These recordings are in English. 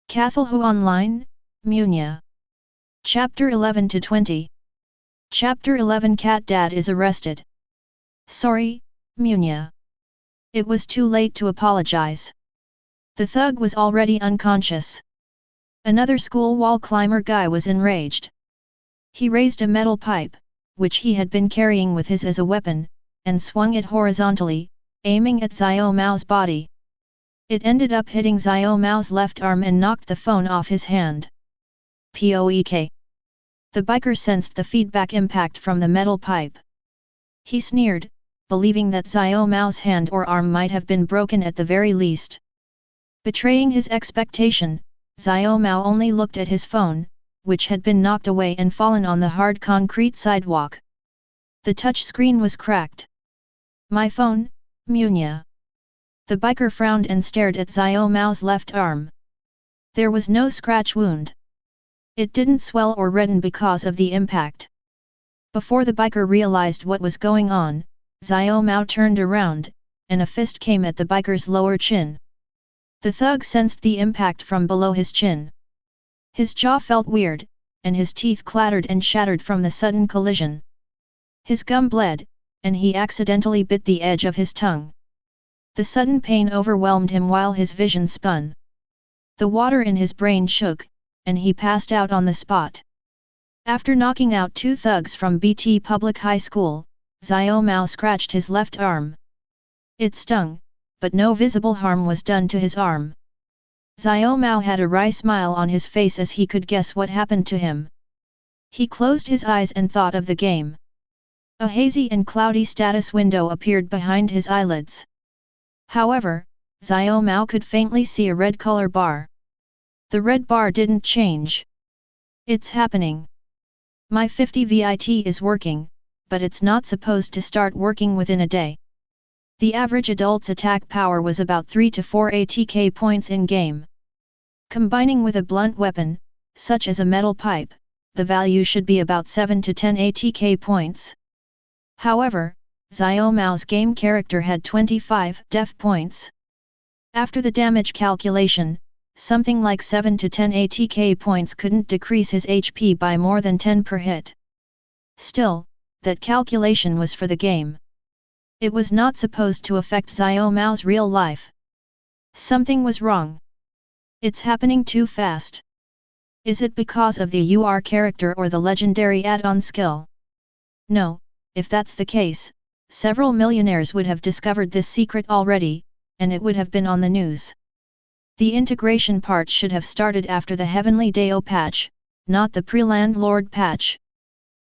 Cathulhu Online, Munya. Chapter 11-20. Chapter 11 Cat Dad is arrested. Sorry, Munya. It was too late to apologize. The thug was already unconscious. Another school wall climber guy was enraged. He raised a metal pipe, which he had been carrying with his as a weapon, and swung it horizontally, aiming at Xiao Mao's body. It ended up hitting Xiao Mao's left arm and knocked the phone off his hand. Poek. The biker sensed the feedback impact from the metal pipe. He sneered, believing that Xiao Mao's hand or arm might have been broken at the very least. Betraying his expectation, Xiao Mao only looked at his phone, which had been knocked away and fallen on the hard concrete sidewalk. The touch screen was cracked. My phone, Munya. The biker frowned and stared at Xiao Mao's left arm. There was no scratch wound. It didn't swell or redden because of the impact. Before the biker realized what was going on, Xiao Mao turned around, and a fist came at the biker's lower chin. The thug sensed the impact from below his chin. His jaw felt weird, and his teeth clattered and shattered from the sudden collision. His gum bled, and he accidentally bit the edge of his tongue. The sudden pain overwhelmed him while his vision spun. The water in his brain shook, and he passed out on the spot. After knocking out two thugs from BT Public High School, Xiao Mao scratched his left arm. It stung, but no visible harm was done to his arm. Xiao Mao had a wry smile on his face as he could guess what happened to him. He closed his eyes and thought of the game. A hazy and cloudy status window appeared behind his eyelids. However, Xiao Mao could faintly see a red color bar. The red bar didn't change. It's happening. My 50 VIT is working, but it's not supposed to start working within a day. The average adult's attack power was about 3 to 4 ATK points in game. Combining with a blunt weapon, such as a metal pipe, the value should be about 7 to 10 ATK points. However, Xiao Mao's game character had 25 def points. After the damage calculation, something like 7 to 10 ATK points couldn't decrease his HP by more than 10 per hit. Still, that calculation was for the game. It was not supposed to affect Xiao Mao's real life. Something was wrong. It's happening too fast. Is it because of the UR character or the legendary add-on skill? No, if that's the case, several millionaires would have discovered this secret already, and it would have been on the news. The integration part should have started after the Heavenly Dao patch, not the pre-Landlord patch.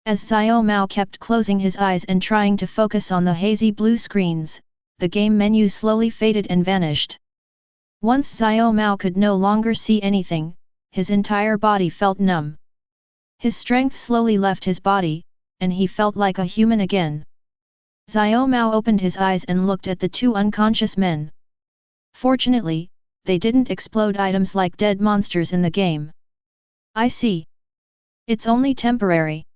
As Xiao Mao kept closing his eyes and trying to focus on the hazy blue screens, the game menu slowly faded and vanished. Once Xiao Mao could no longer see anything, his entire body felt numb. His strength slowly left his body, and he felt like a human again. Xiao Mao opened his eyes and looked at the two unconscious men. Fortunately, they didn't explode items like dead monsters in the game. I see. It's only temporary.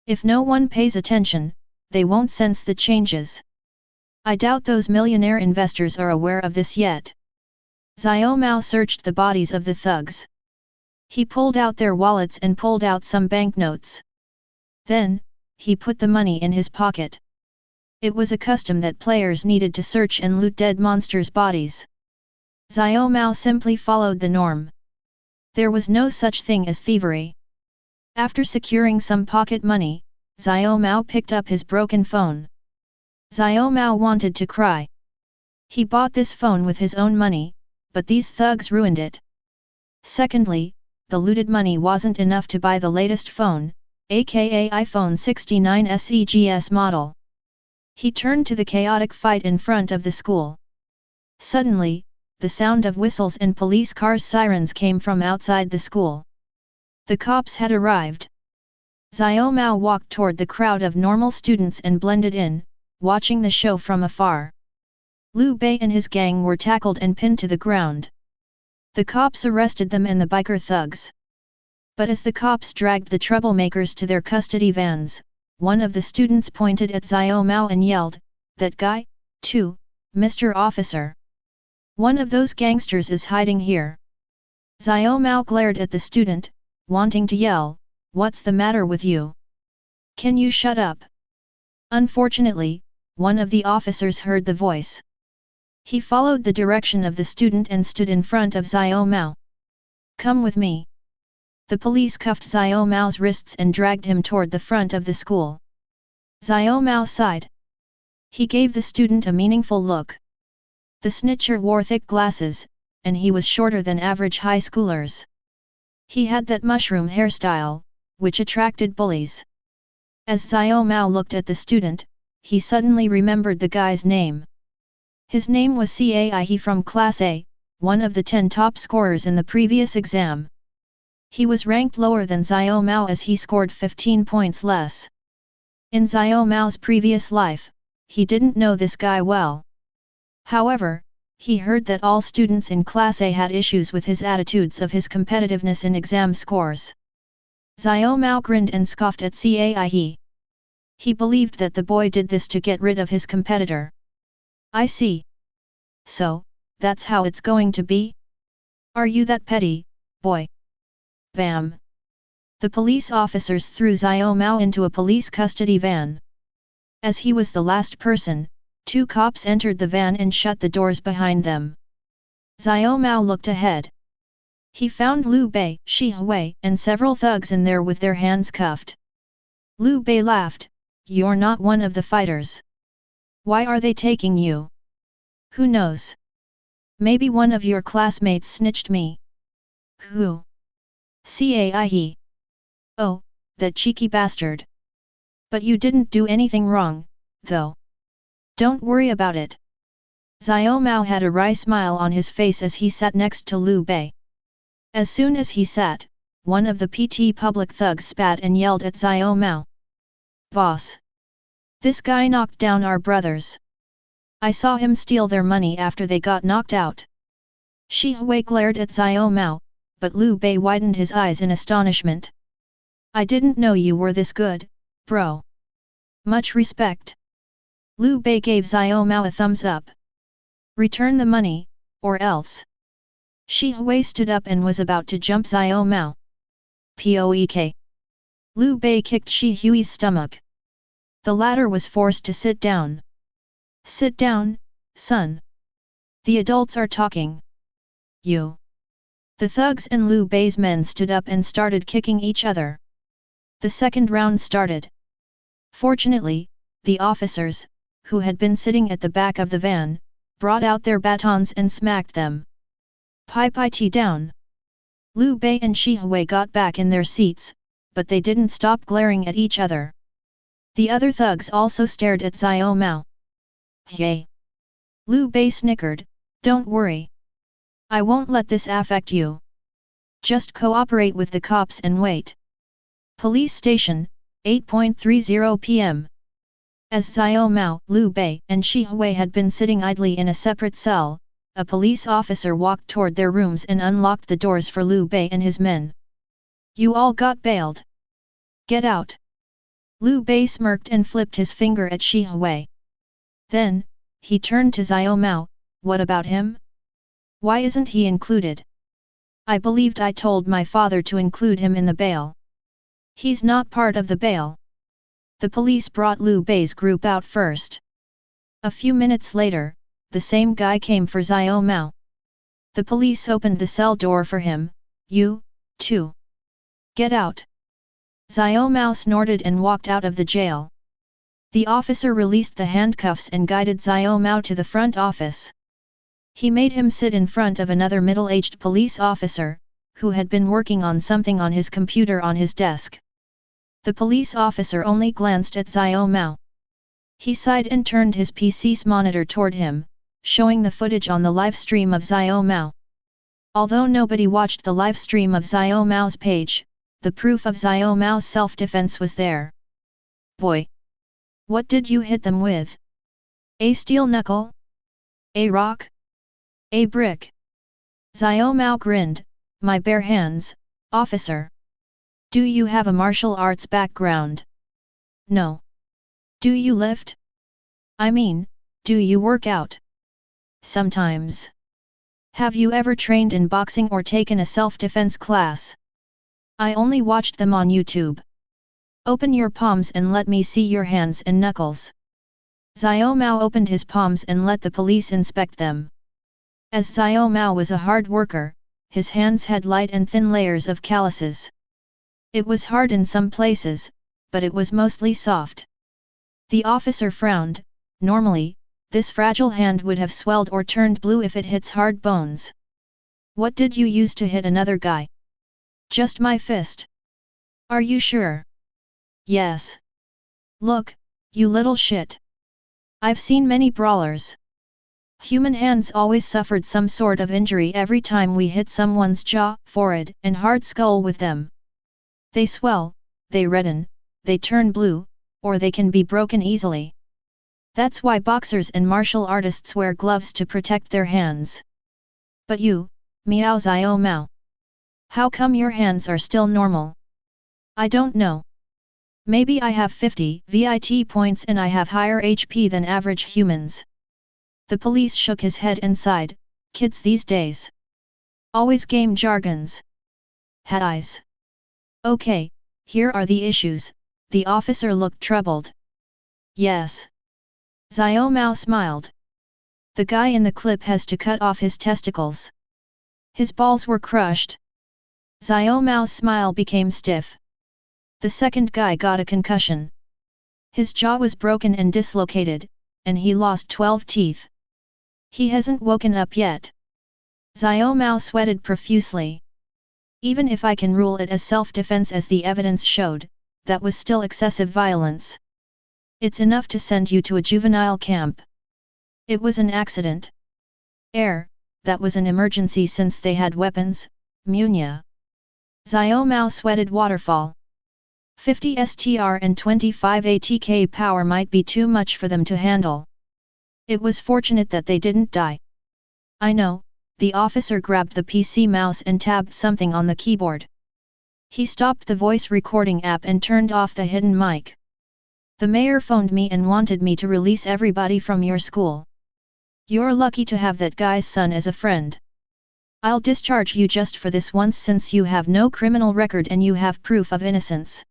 If no one pays attention, they won't sense the changes. I doubt those millionaire investors are aware of this yet. Xiao Mao searched the bodies of the thugs. He pulled out their wallets and pulled out some banknotes. Then, he put the money in his pocket. It was a custom that players needed to search and loot dead monsters' bodies. Xiao Mao simply followed the norm. There was no such thing as thievery. After securing some pocket money, Xiao Mao picked up his broken phone. Xiao Mao wanted to cry. He bought this phone with his own money, but these thugs ruined it. Secondly, the looted money wasn't enough to buy the latest phone, aka iPhone 69 SEGS model. He turned to the chaotic fight in front of the school. Suddenly, the sound of whistles and police cars' sirens came from outside the school. The cops had arrived. Xiao Mao walked toward the crowd of normal students and blended in, watching the show from afar. Liu Bei and his gang were tackled and pinned to the ground. The cops arrested them and the biker thugs. But as the cops dragged the troublemakers to their custody vans, one of the students pointed at Xiao Mao and yelled, "That guy, too, Mr. Officer. One of those gangsters is hiding here." Xiao Mao glared at the student, wanting to yell, "What's the matter with you? Can you shut up?" Unfortunately, one of the officers heard the voice. He followed the direction of the student and stood in front of Xiao Mao. "Come with me." The police cuffed Xiao Mao's wrists and dragged him toward the front of the school. Xiao Mao sighed. He gave the student a meaningful look. The snitcher wore thick glasses, and he was shorter than average high schoolers. He had that mushroom hairstyle, which attracted bullies. As Xiao Mao looked at the student, he suddenly remembered the guy's name. His name was Cai from Class A, one of the 10 top scorers in the previous exam. He was ranked lower than Xiao Mao as he scored 15 points less. In Xiao Mao's previous life, he didn't know this guy well. However, he heard that all students in Class A had issues with his attitudes of his competitiveness in exam scores. Xiao Mao grinned and scoffed at Cai. He believed that the boy did this to get rid of his competitor. "I see. So, that's how it's going to be? Are you that petty, boy?" Bam! The police officers threw Xiao Mao into a police custody van. As he was the last person, 2 cops entered the van and shut the doors behind them. Xiao Mao looked ahead. He found Liu Bei, Shi Hui, and several thugs in there with their hands cuffed. Liu Bei laughed, "You're not one of the fighters. Why are they taking you? Who knows? Maybe one of your classmates snitched me." "Who?" "Cai. "Oh, that cheeky bastard. But you didn't do anything wrong, though. Don't worry about it." Xiao Mao had a wry smile on his face as he sat next to Liu Bei. As soon as he sat, one of the PT public thugs spat and yelled at Xiao Mao. "Boss! This guy knocked down our brothers. I saw him steal their money after they got knocked out." Shi Hui glared at Xiao Mao, but Liu Bei widened his eyes in astonishment. "I didn't know you were this good, bro. Much respect." Liu Bei gave Xiao Mao a thumbs up. "Return the money, or else." Shi Hui stood up and was about to jump Xiao Mao. Poek! Liu Bei kicked Shi Hui's stomach. The latter was forced to sit down. "Sit down, son. The adults are talking. You." The thugs and Liu Bei's men stood up and started kicking each other. The second round started. Fortunately, the officers, who had been sitting at the back of the van, brought out their batons and smacked them. "Pi down." Liu Bei and Shi Hui got back in their seats, but they didn't stop glaring at each other. The other thugs also stared at Xiao Mao. "Hey!" Liu Bei snickered, "Don't worry. I won't let this affect you. Just cooperate with the cops and wait." Police Station, 8:30 p.m. As Xiao Mao, Liu Bei, and Shi Hui had been sitting idly in a separate cell, a police officer walked toward their rooms and unlocked the doors for Liu Bei and his men. "You all got bailed. Get out." Liu Bei smirked and flipped his finger at Shi Hui. Then, he turned to Xiao Mao, "What about him? Why isn't he included? I believed I told my father to include him in the bail." "He's not part of the bail." The police brought Liu Bei's group out first. A few minutes later, the same guy came for Xiao Mao. The police opened the cell door for him. "You, too. Get out." Xiao Mao snorted and walked out of the jail. The officer released the handcuffs and guided Xiao Mao to the front office. He made him sit in front of another middle-aged police officer, who had been working on something on his computer on his desk. The police officer only glanced at Xiao Mao. He sighed and turned his PC's monitor toward him, showing the footage on the live stream of Xiao Mao. Although nobody watched the live stream of Xiao Mao's page, the proof of Xiao Mao's self-defense was there. "Boy! What did you hit them with? A steel knuckle? A rock? A brick?" Xiao Mao grinned, "My bare hands, officer." "Do you have a martial arts background?" "No." "Do you lift? I mean, do you work out?" "Sometimes." Have you ever trained in boxing or taken a self-defense class? I only watched them on YouTube. Open your palms and let me see your hands and knuckles. Xiao Mao opened his palms and let the police inspect them. As Xiao Mao was a hard worker, his hands had light and thin layers of calluses. It was hard in some places, but it was mostly soft. The officer frowned. Normally, this fragile hand would have swelled or turned blue if it hits hard bones. What did you use to hit another guy? Just my fist. Are you sure? Yes. Look, you little shit. I've seen many brawlers. Human hands always suffered some sort of injury every time we hit someone's jaw, forehead, and hard skull with them. They swell, they redden, they turn blue, or they can be broken easily. That's why boxers and martial artists wear gloves to protect their hands. But you, Miao Xiao Mao. How come your hands are still normal? I don't know. Maybe I have 50 VIT points and I have higher HP than average humans. The police shook his head and sighed, kids these days. Always game jargons. Had eyes. Okay, here are the issues, the officer looked troubled. Yes. Xiao Mao smiled. The guy in the clip has to cut off his testicles. His balls were crushed. Xiao Mao's smile became stiff. The second guy got a concussion. His jaw was broken and dislocated, and he lost 12 teeth. He hasn't woken up yet. Xiao Mao sweated profusely. Even if I can rule it as self-defense as the evidence showed, that was still excessive violence. It's enough to send you to a juvenile camp. It was an accident. That was an emergency since they had weapons, Munya. Xiao Mao sweated waterfall. 50 STR and 25 ATK power might be too much for them to handle. It was fortunate that they didn't die. I know, the officer grabbed the PC mouse and tabbed something on the keyboard. He stopped the voice recording app and turned off the hidden mic. The mayor phoned me and wanted me to release everybody from your school. You're lucky to have that guy's son as a friend. I'll discharge you just for this once since you have no criminal record and you have proof of innocence.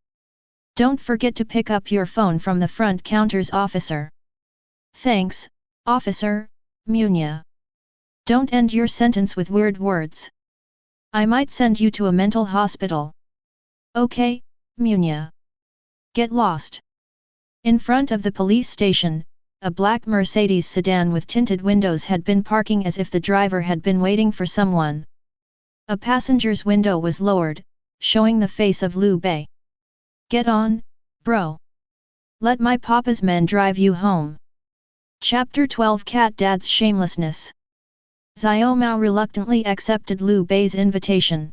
Don't forget to pick up your phone from the front counter's officer. Thanks, officer, Munya. Don't end your sentence with weird words. I might send you to a mental hospital. Okay, Munya. Get lost. In front of the police station, a black Mercedes sedan with tinted windows had been parking as if the driver had been waiting for someone. A passenger's window was lowered, showing the face of Liu Bei. Get on, bro. Let my papa's men drive you home. Chapter 12 Cat Dad's Shamelessness. Xiao Mao reluctantly accepted Liu Bei's invitation.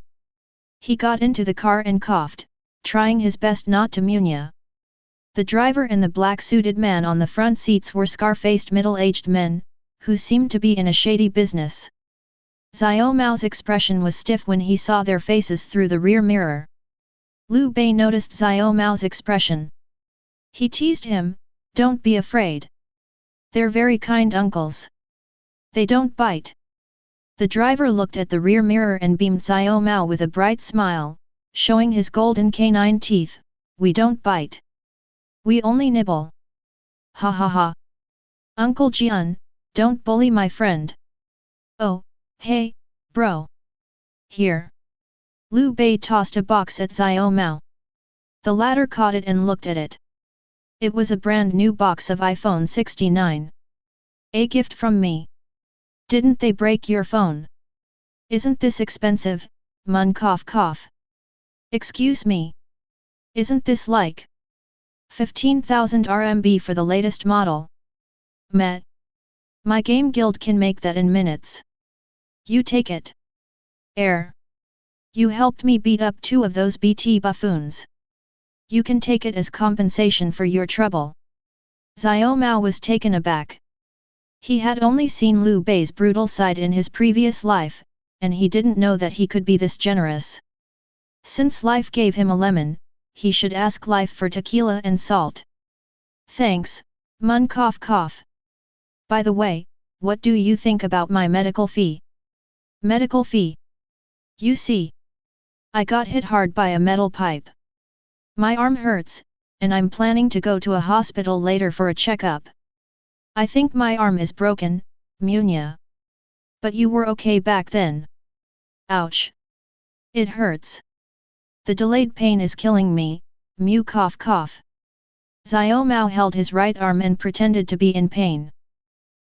He got into the car and coughed, trying his best not to Munya. The driver and the black-suited man on the front seats were scar-faced middle-aged men, who seemed to be in a shady business. Xiao Mao's expression was stiff when he saw their faces through the rear mirror. Liu Bei noticed Xiao Mao's expression. He teased him, "Don't be afraid. They're very kind uncles. They don't bite." The driver looked at the rear mirror and beamed Xiao Mao with a bright smile, showing his golden canine teeth. "We don't bite. We only nibble. Ha ha ha. Uncle Jian, don't bully my friend." "Oh, hey, bro. Here." Liu Bei tossed a box at Xiao Mao. The latter caught it and looked at it. It was a brand new box of iPhone 69. "A gift from me. Didn't they break your phone? Isn't this expensive, Mun cough cough. Excuse me. Isn't this like 15,000 RMB for the latest model? Meh. My game guild can make that in minutes. You take it. You helped me beat up 2 of those BT buffoons. You can take it as compensation for your trouble." Xiao Mao was taken aback. He had only seen Liu Bei's brutal side in his previous life, and he didn't know that he could be this generous. Since life gave him a lemon, he should ask life for tequila and salt. "Thanks, Mun cough cough. By the way, what do you think about my medical fee?" Medical fee. You see, I got hit hard by a metal pipe. My arm hurts, and I'm planning to go to a hospital later for a checkup. I think my arm is broken, Munya. But you were okay back then. Ouch. It hurts. The delayed pain is killing me, Mew cough cough. Xiao Mao held his right arm and pretended to be in pain.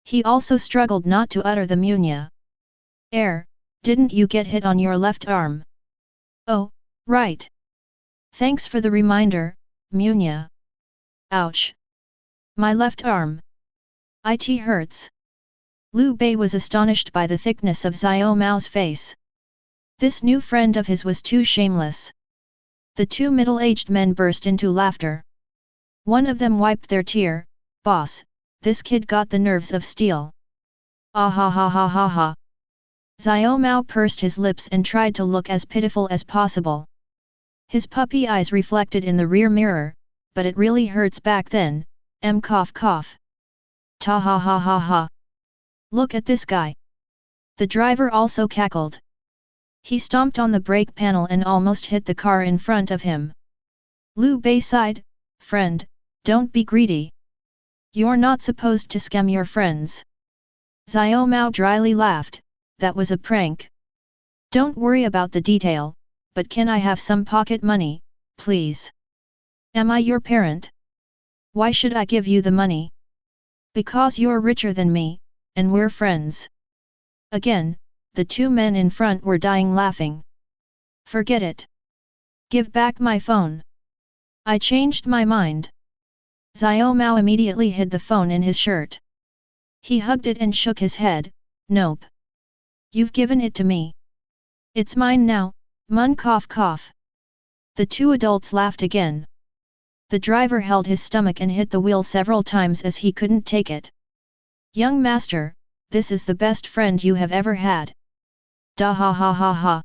He also struggled not to utter the Munya. Didn't you get hit on your left arm? Oh, right. Thanks for the reminder, Munya. Ouch. My left arm. It hurts. Liu Bei was astonished by the thickness of Xiao Mao's face. This new friend of his was too shameless. The two middle-aged men burst into laughter. One of them wiped their tear. Boss, this kid got the nerves of steel. Ah ha ha ha ha ha. Xiao Mao pursed his lips and tried to look as pitiful as possible. His puppy eyes reflected in the rear mirror, but it really hurts back then, cough cough. Ta ha ha ha ha. Look at this guy. The driver also cackled. He stomped on the brake panel and almost hit the car in front of him. Liu Bei sighed, friend, don't be greedy. You're not supposed to scam your friends. Xiao Mao dryly laughed, that was a prank. Don't worry about the detail, but can I have some pocket money, please? Am I your parent? Why should I give you the money? Because you're richer than me, and we're friends. Again, the two men in front were dying laughing. Forget it. Give back my phone. I changed my mind. Xiao Mao immediately hid the phone in his shirt. He hugged it and shook his head, nope. You've given it to me. It's mine now, Mun cough cough. The two adults laughed again. The driver held his stomach and hit the wheel several times as he couldn't take it. Young master, this is the best friend you have ever had. Da ha ha ha ha.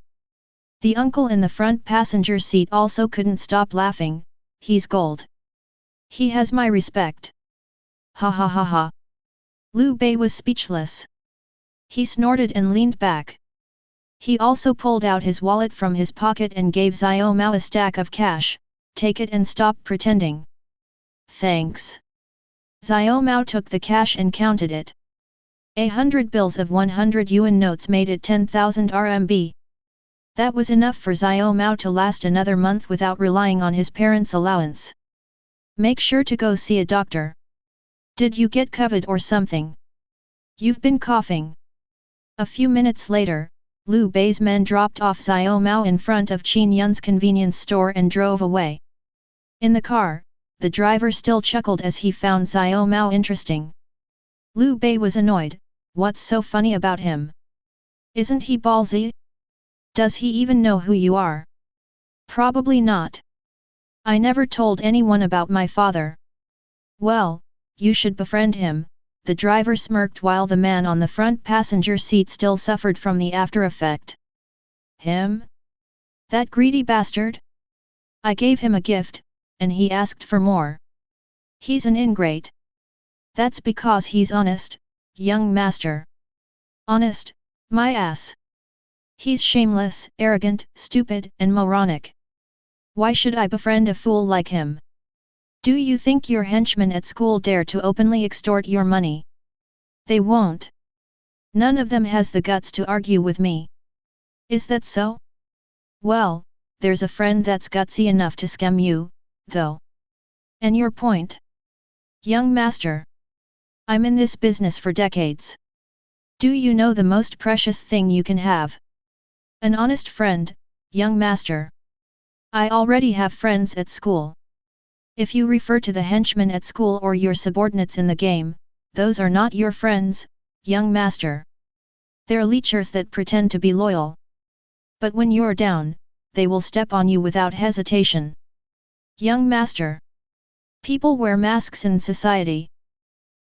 The uncle in the front passenger seat also couldn't stop laughing, he's gold. He has my respect. Ha ha ha ha. Liu Bei was speechless. He snorted and leaned back. He also pulled out his wallet from his pocket and gave Xiao Mao a stack of cash, take it and stop pretending. Thanks. Xiao Mao took the cash and counted it. 100 bills of 100 yuan notes made it 10,000 RMB. That was enough for Xiao Mao to last another month without relying on his parents' allowance. Make sure to go see a doctor. Did you get COVID or something? You've been coughing. A few minutes later, Liu Bei's men dropped off Xiao Mao in front of Qin Yun's convenience store and drove away. In the car, the driver still chuckled as he found Xiao Mao interesting. Liu Bei was annoyed, what's so funny about him? Isn't he ballsy? Does he even know who you are? Probably not. I never told anyone about my father. Well, you should befriend him, the driver smirked while the man on the front passenger seat still suffered from the after effect. Him? That greedy bastard? I gave him a gift, and he asked for more. He's an ingrate. That's because he's honest, young master. Honest, my ass. He's shameless, arrogant, stupid, and moronic. Why should I befriend a fool like him? Do you think your henchmen at school dare to openly extort your money? They won't. None of them has the guts to argue with me. Is that so? Well, there's a friend that's gutsy enough to scam you, though. And your point? Young master. I'm in this business for decades. Do you know the most precious thing you can have? An honest friend, young master. I already have friends at school. If you refer to the henchmen at school or your subordinates in the game, those are not your friends, young master. They're leechers that pretend to be loyal. But when you're down, they will step on you without hesitation. Young master. People wear masks in society.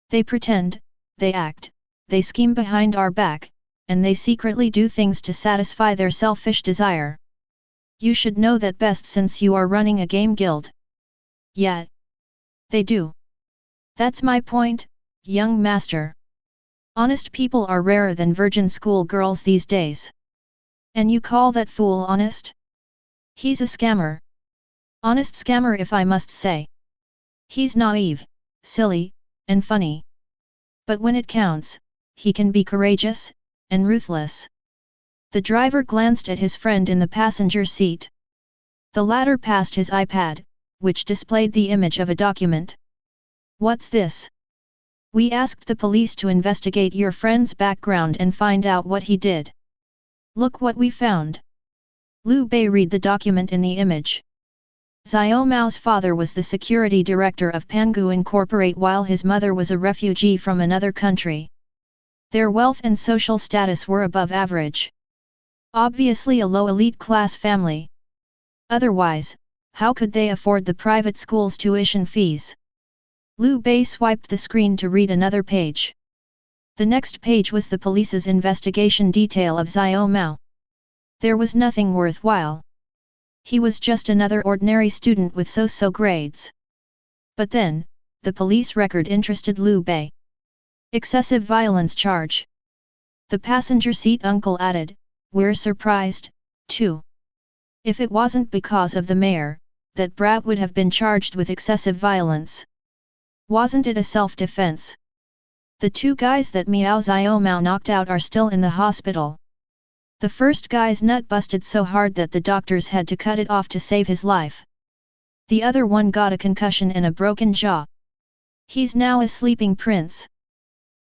They pretend, they act, they scheme behind our back, and they secretly do things to satisfy their selfish desire. You should know that best since you are running a game guild. Yeah. They do. That's my point, young master. Honest people are rarer than virgin school girls these days. And you call that fool honest? He's a scammer. Honest scammer if I must say. He's naive, silly, and funny. But when it counts, he can be courageous, and ruthless. The driver glanced at his friend in the passenger seat. The latter passed his iPad, which displayed the image of a document. What's this? We asked the police to investigate your friend's background and find out what he did. Look what we found. Liu Bei read the document in the image. Xiao Mao's father was the security director of Pangu Incorporate while his mother was a refugee from another country. Their wealth and social status were above average. Obviously a low elite class family. Otherwise, how could they afford the private school's tuition fees? Liu Bei swiped the screen to read another page. The next page was the police's investigation detail of Xiao Mao. There was nothing worthwhile. He was just another ordinary student with so-so grades. But then, the police record interested Liu Bei. Excessive violence charge. The passenger seat uncle added, "We're surprised, too. If it wasn't because of the mayor, that brat would have been charged with excessive violence. Wasn't it a self-defense? The two guys that Miao Xiao Mao knocked out are still in the hospital. The first guy's nut busted so hard that the doctors had to cut it off to save his life. The other one got a concussion and a broken jaw. He's now a sleeping prince.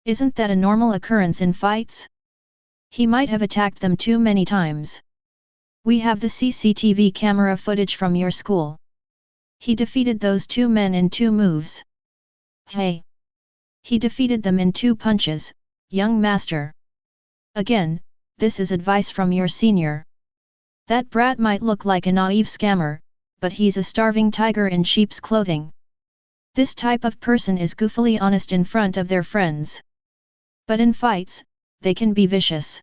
Isn't that a normal occurrence in fights? He might have attacked them too many times. We have the CCTV camera footage from your school. He defeated those two men in 2 moves. Hey! He defeated them in 2 punches, young master. Again, this is advice from your senior. That brat might look like a naive scammer, but he's a starving tiger in sheep's clothing. This type of person is goofily honest in front of their friends. But in fights, they can be vicious.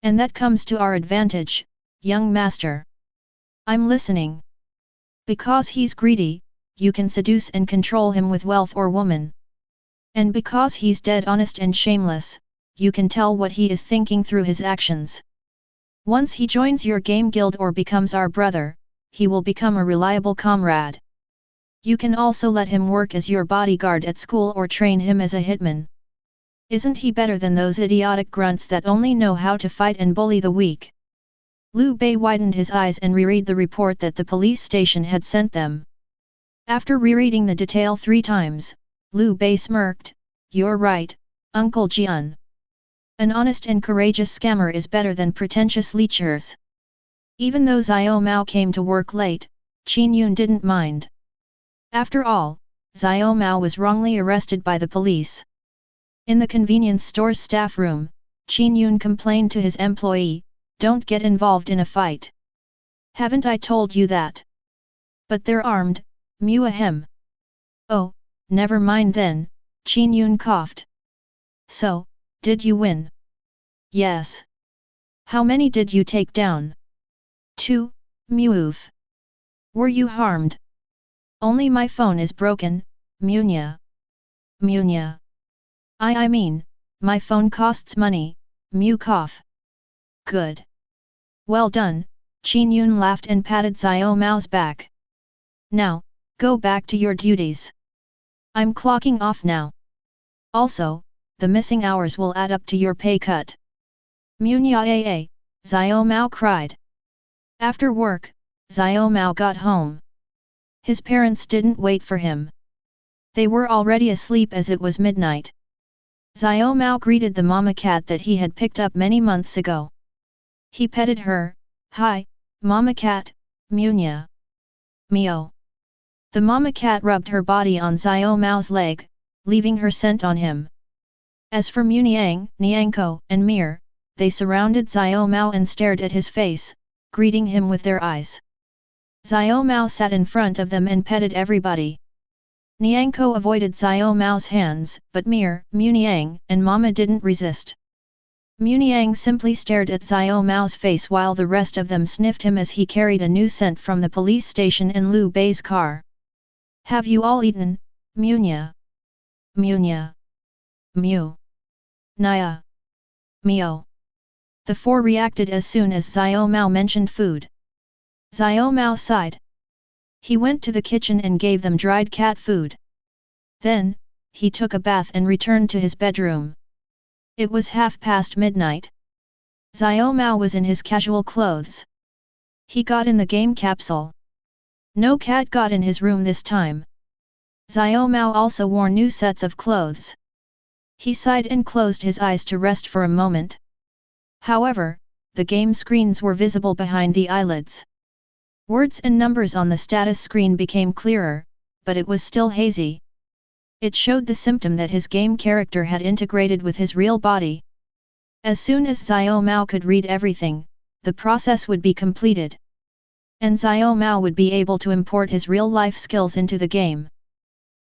And that comes to our advantage, young master. I'm listening. Because he's greedy, you can seduce and control him with wealth or woman. And because he's dead honest and shameless, you can tell what he is thinking through his actions. Once he joins your game guild or becomes our brother, he will become a reliable comrade. You can also let him work as your bodyguard at school or train him as a hitman. Isn't he better than those idiotic grunts that only know how to fight and bully the weak? Liu Bei widened his eyes and reread the report that the police station had sent them. After rereading the detail 3 times, Liu Bei smirked, "You're right, Uncle Jian. An honest and courageous scammer is better than pretentious leechers." Even though Xiao Mao came to work late, Qin Yun didn't mind. After all, Xiao Mao was wrongly arrested by the police. In the convenience store's staff room, Qin Yun complained to his employee, "Don't get involved in a fight. Haven't I told you that? But they're armed, Mu ahem." "Oh, never mind then," Qin Yun coughed. "So, did you win?" "Yes." "How many did you take down?" "2, Muv." "Were you harmed?" "Only my phone is broken, Munya." "Munya. I mean, my phone costs money," Mu cough. "Good. Well done," Qin Yun laughed and patted Xiao Mao's back. "Now, go back to your duties. I'm clocking off now. Also, the missing hours will add up to your pay cut." "Munya, Xiao Mao cried. After work, Xiao Mao got home. His parents didn't wait for him. They were already asleep as it was midnight. Xiao Mao greeted the mama cat that he had picked up many months ago. He petted her, "Hi, mama cat, Munya." "Meow." The mama cat rubbed her body on Xiao Mao's leg, leaving her scent on him. As for Muniang, Niangko, and Mir, they surrounded Xiao Mao and stared at his face, greeting him with their eyes. Xiao Mao sat in front of them and petted everybody. Niangko avoided Xiao Mao's hands, but Mir, Muniang, and Mama didn't resist. Muniang simply stared at Xiao Mao's face while the rest of them sniffed him as he carried a new scent from the police station in Liu Bei's car. "Have you all eaten, Munya?" "Munya. Mew. Nia. Mio." The four reacted as soon as Xiao Mao mentioned food. Xiao Mao sighed. He went to the kitchen and gave them dried cat food. Then, he took a bath and returned to his bedroom. It was midnight. Xiao Mao was in his casual clothes. He got in the game capsule. No cat got in his room this time. Xiao Mao also wore new sets of clothes. He sighed and closed his eyes to rest for a moment. However, the game screens were visible behind the eyelids. Words and numbers on the status screen became clearer, but it was still hazy. It showed the symptom that his game character had integrated with his real body. As soon as Xiao Mao could read everything, the process would be completed. And Xiao Mao would be able to import his real-life skills into the game.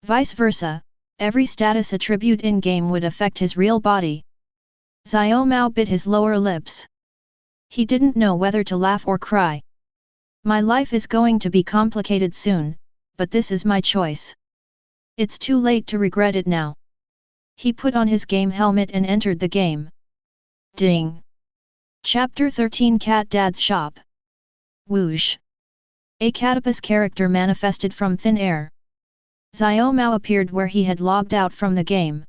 Vice versa, every status attribute in-game would affect his real body. Xiao Mao bit his lower lips. He didn't know whether to laugh or cry. My life is going to be complicated soon, but this is my choice. It's too late to regret it now. He put on his game helmet and entered the game. Ding! Chapter 13 Cat Dad's Shop. Whoosh! A catopus character manifested from thin air. Xiao Mao appeared where he had logged out from the game.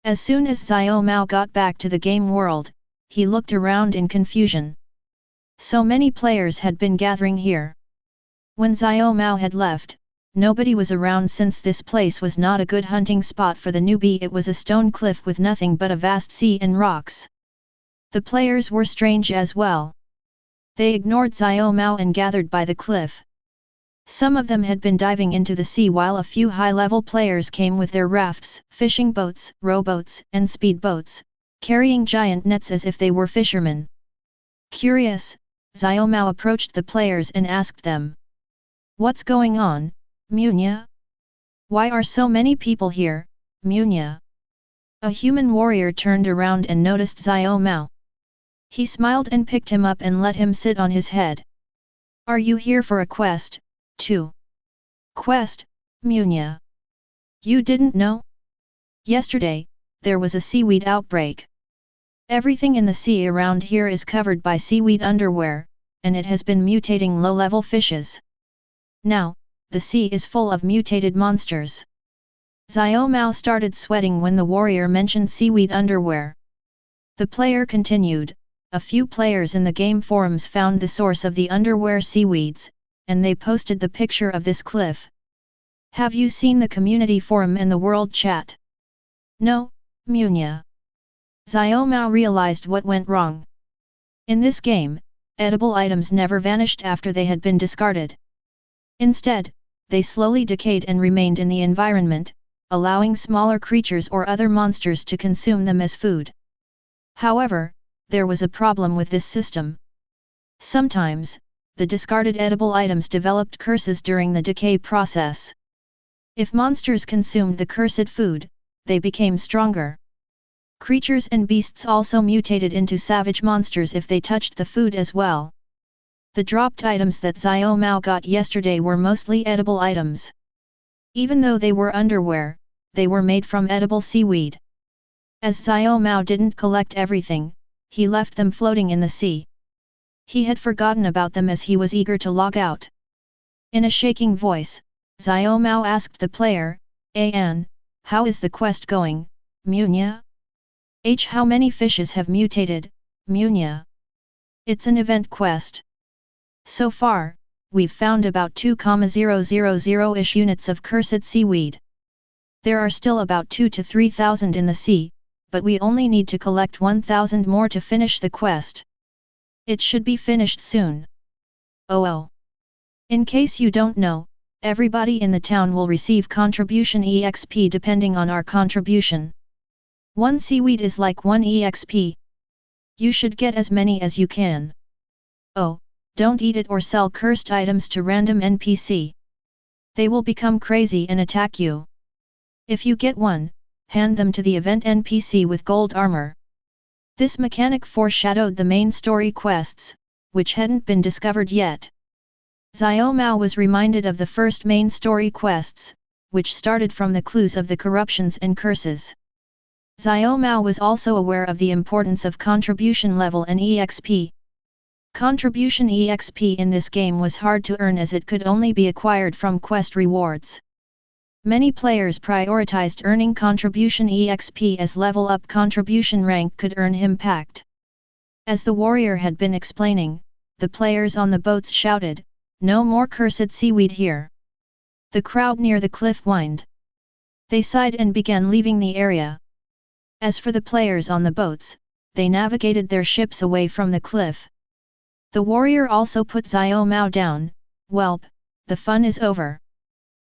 As soon as Xiao Mao got back to the game world, he looked around in confusion. So many players had been gathering here. When Xiao Mao had left, nobody was around since this place was not a good hunting spot for the newbie. It was a stone cliff with nothing but a vast sea and rocks. The players were strange as well. They ignored Xiao Mao and gathered by the cliff. Some of them had been diving into the sea while a few high-level players came with their rafts, fishing boats, rowboats, and speedboats, carrying giant nets as if they were fishermen. Curious, Xiao Mao approached the players and asked them. What's going on, Munya? Why are so many people here, Munya? A human warrior turned around and noticed Xiao Mao. He smiled and picked him up and let him sit on his head. Are you here for a quest, too? Quest, Munya? You didn't know? Yesterday, there was a seaweed outbreak. Everything in the sea around here is covered by seaweed underwear, and it has been mutating low-level fishes. Now, the sea is full of mutated monsters. Xiao Mao started sweating when the warrior mentioned seaweed underwear. The player continued. A few players in the game forums found the source of the underwear seaweeds, and they posted the picture of this cliff. Have you seen the community forum and the world chat? No, Munya. Xiao Mao realized what went wrong. In this game, edible items never vanished after they had been discarded. Instead, they slowly decayed and remained in the environment, allowing smaller creatures or other monsters to consume them as food. However, there was a problem with this system. Sometimes, the discarded edible items developed curses during the decay process. If monsters consumed the cursed food, they became stronger. Creatures and beasts also mutated into savage monsters if they touched the food as well. The dropped items that Xiao Mao got yesterday were mostly edible items. Even though they were underwear, they were made from edible seaweed. As Xiao Mao didn't collect everything, he left them floating in the sea. He had forgotten about them as he was eager to log out. In a shaking voice, Xiao Mao asked the player, An, how is the quest going, Munya? How many fishes have mutated, Munya? It's an event quest. So far, we've found about 2,000-ish units of cursed seaweed. There are still about 2,000 to 3,000 in the sea, but we only need to collect 1,000 more to finish the quest. It should be finished soon. Oh. In case you don't know, everybody in the town will receive contribution EXP depending on our contribution. 1 seaweed is like 1 EXP. You should get as many as you can. Oh, don't eat it or sell cursed items to random NPC. They will become crazy and attack you. If you get one, hand them to the event NPC with gold armor. This mechanic foreshadowed the main story quests, which hadn't been discovered yet. Xiao Mao was reminded of the first main story quests, which started from the clues of the corruptions and curses. Xiao Mao was also aware of the importance of contribution level and EXP. Contribution EXP in this game was hard to earn as it could only be acquired from quest rewards. Many players prioritized earning contribution EXP as level up contribution rank could earn him pact. As the warrior had been explaining, the players on the boats shouted, "No more cursed seaweed here!" The crowd near the cliff whined. They sighed and began leaving the area. As for the players on the boats, they navigated their ships away from the cliff. The warrior also put Xiao Mao down. "Welp, the fun is over.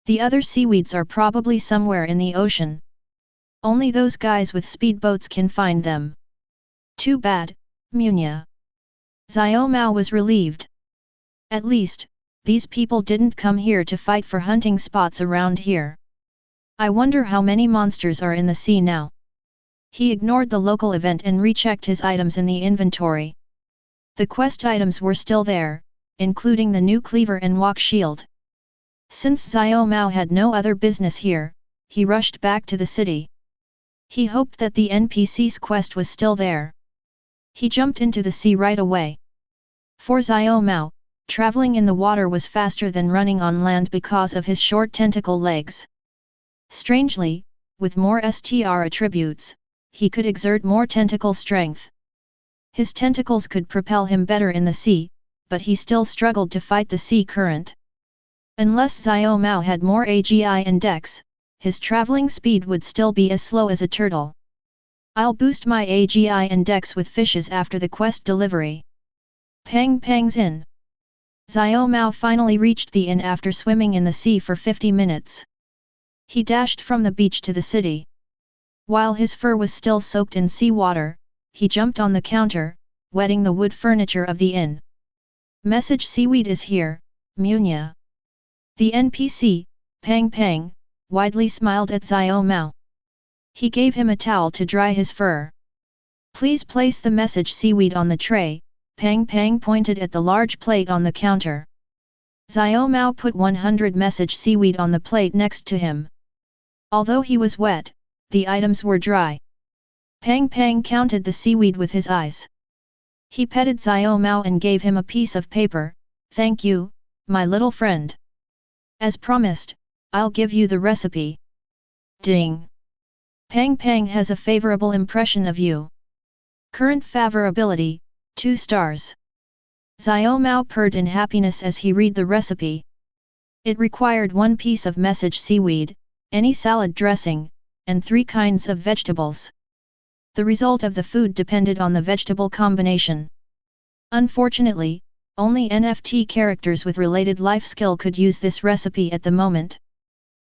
The other seaweeds are probably somewhere in the ocean. Only those guys with speedboats can find them." "Too bad, Munya." Xiao Mao was relieved. At least, these people didn't come here to fight for hunting spots around here. I wonder how many monsters are in the sea now. He ignored the local event and rechecked his items in the inventory. The quest items were still there, including the new cleaver and walk shield. Since Xiao Mao had no other business here, he rushed back to the city. He hoped that the NPC's quest was still there. He jumped into the sea right away. For Xiao Mao, traveling in the water was faster than running on land because of his short tentacle legs. Strangely, with more STR attributes, he could exert more tentacle strength. His tentacles could propel him better in the sea, but he still struggled to fight the sea current. Unless Xiao Mao had more AGI and Dex, his traveling speed would still be as slow as a turtle. "I'll boost my AGI and Dex with fishes after the quest delivery." Pang Pang's Inn. Xiao Mao finally reached the inn after swimming in the sea for 50 minutes. He dashed from the beach to the city. While his fur was still soaked in seawater, he jumped on the counter, wetting the wood furniture of the inn. "Message seaweed is here, Munya." The NPC, Pang Pang, widely smiled at Xiao Mao. He gave him a towel to dry his fur. "Please place the message seaweed on the tray." Pang Pang pointed at the large plate on the counter. Xiao Mao put 100 message seaweed on the plate next to him. Although he was wet, the items were dry. Pang Pang counted the seaweed with his eyes. He petted Xiao Mao and gave him a piece of paper. "Thank you, my little friend. As promised, I'll give you the recipe." Ding! Pang Pang has a favorable impression of you. Current favorability, 2 stars. Xiao Mao purred in happiness as he read the recipe. It required 1 piece of message seaweed, any salad dressing, and 3 kinds of vegetables. The result of the food depended on the vegetable combination. Unfortunately, only NFT characters with related life skill could use this recipe at the moment.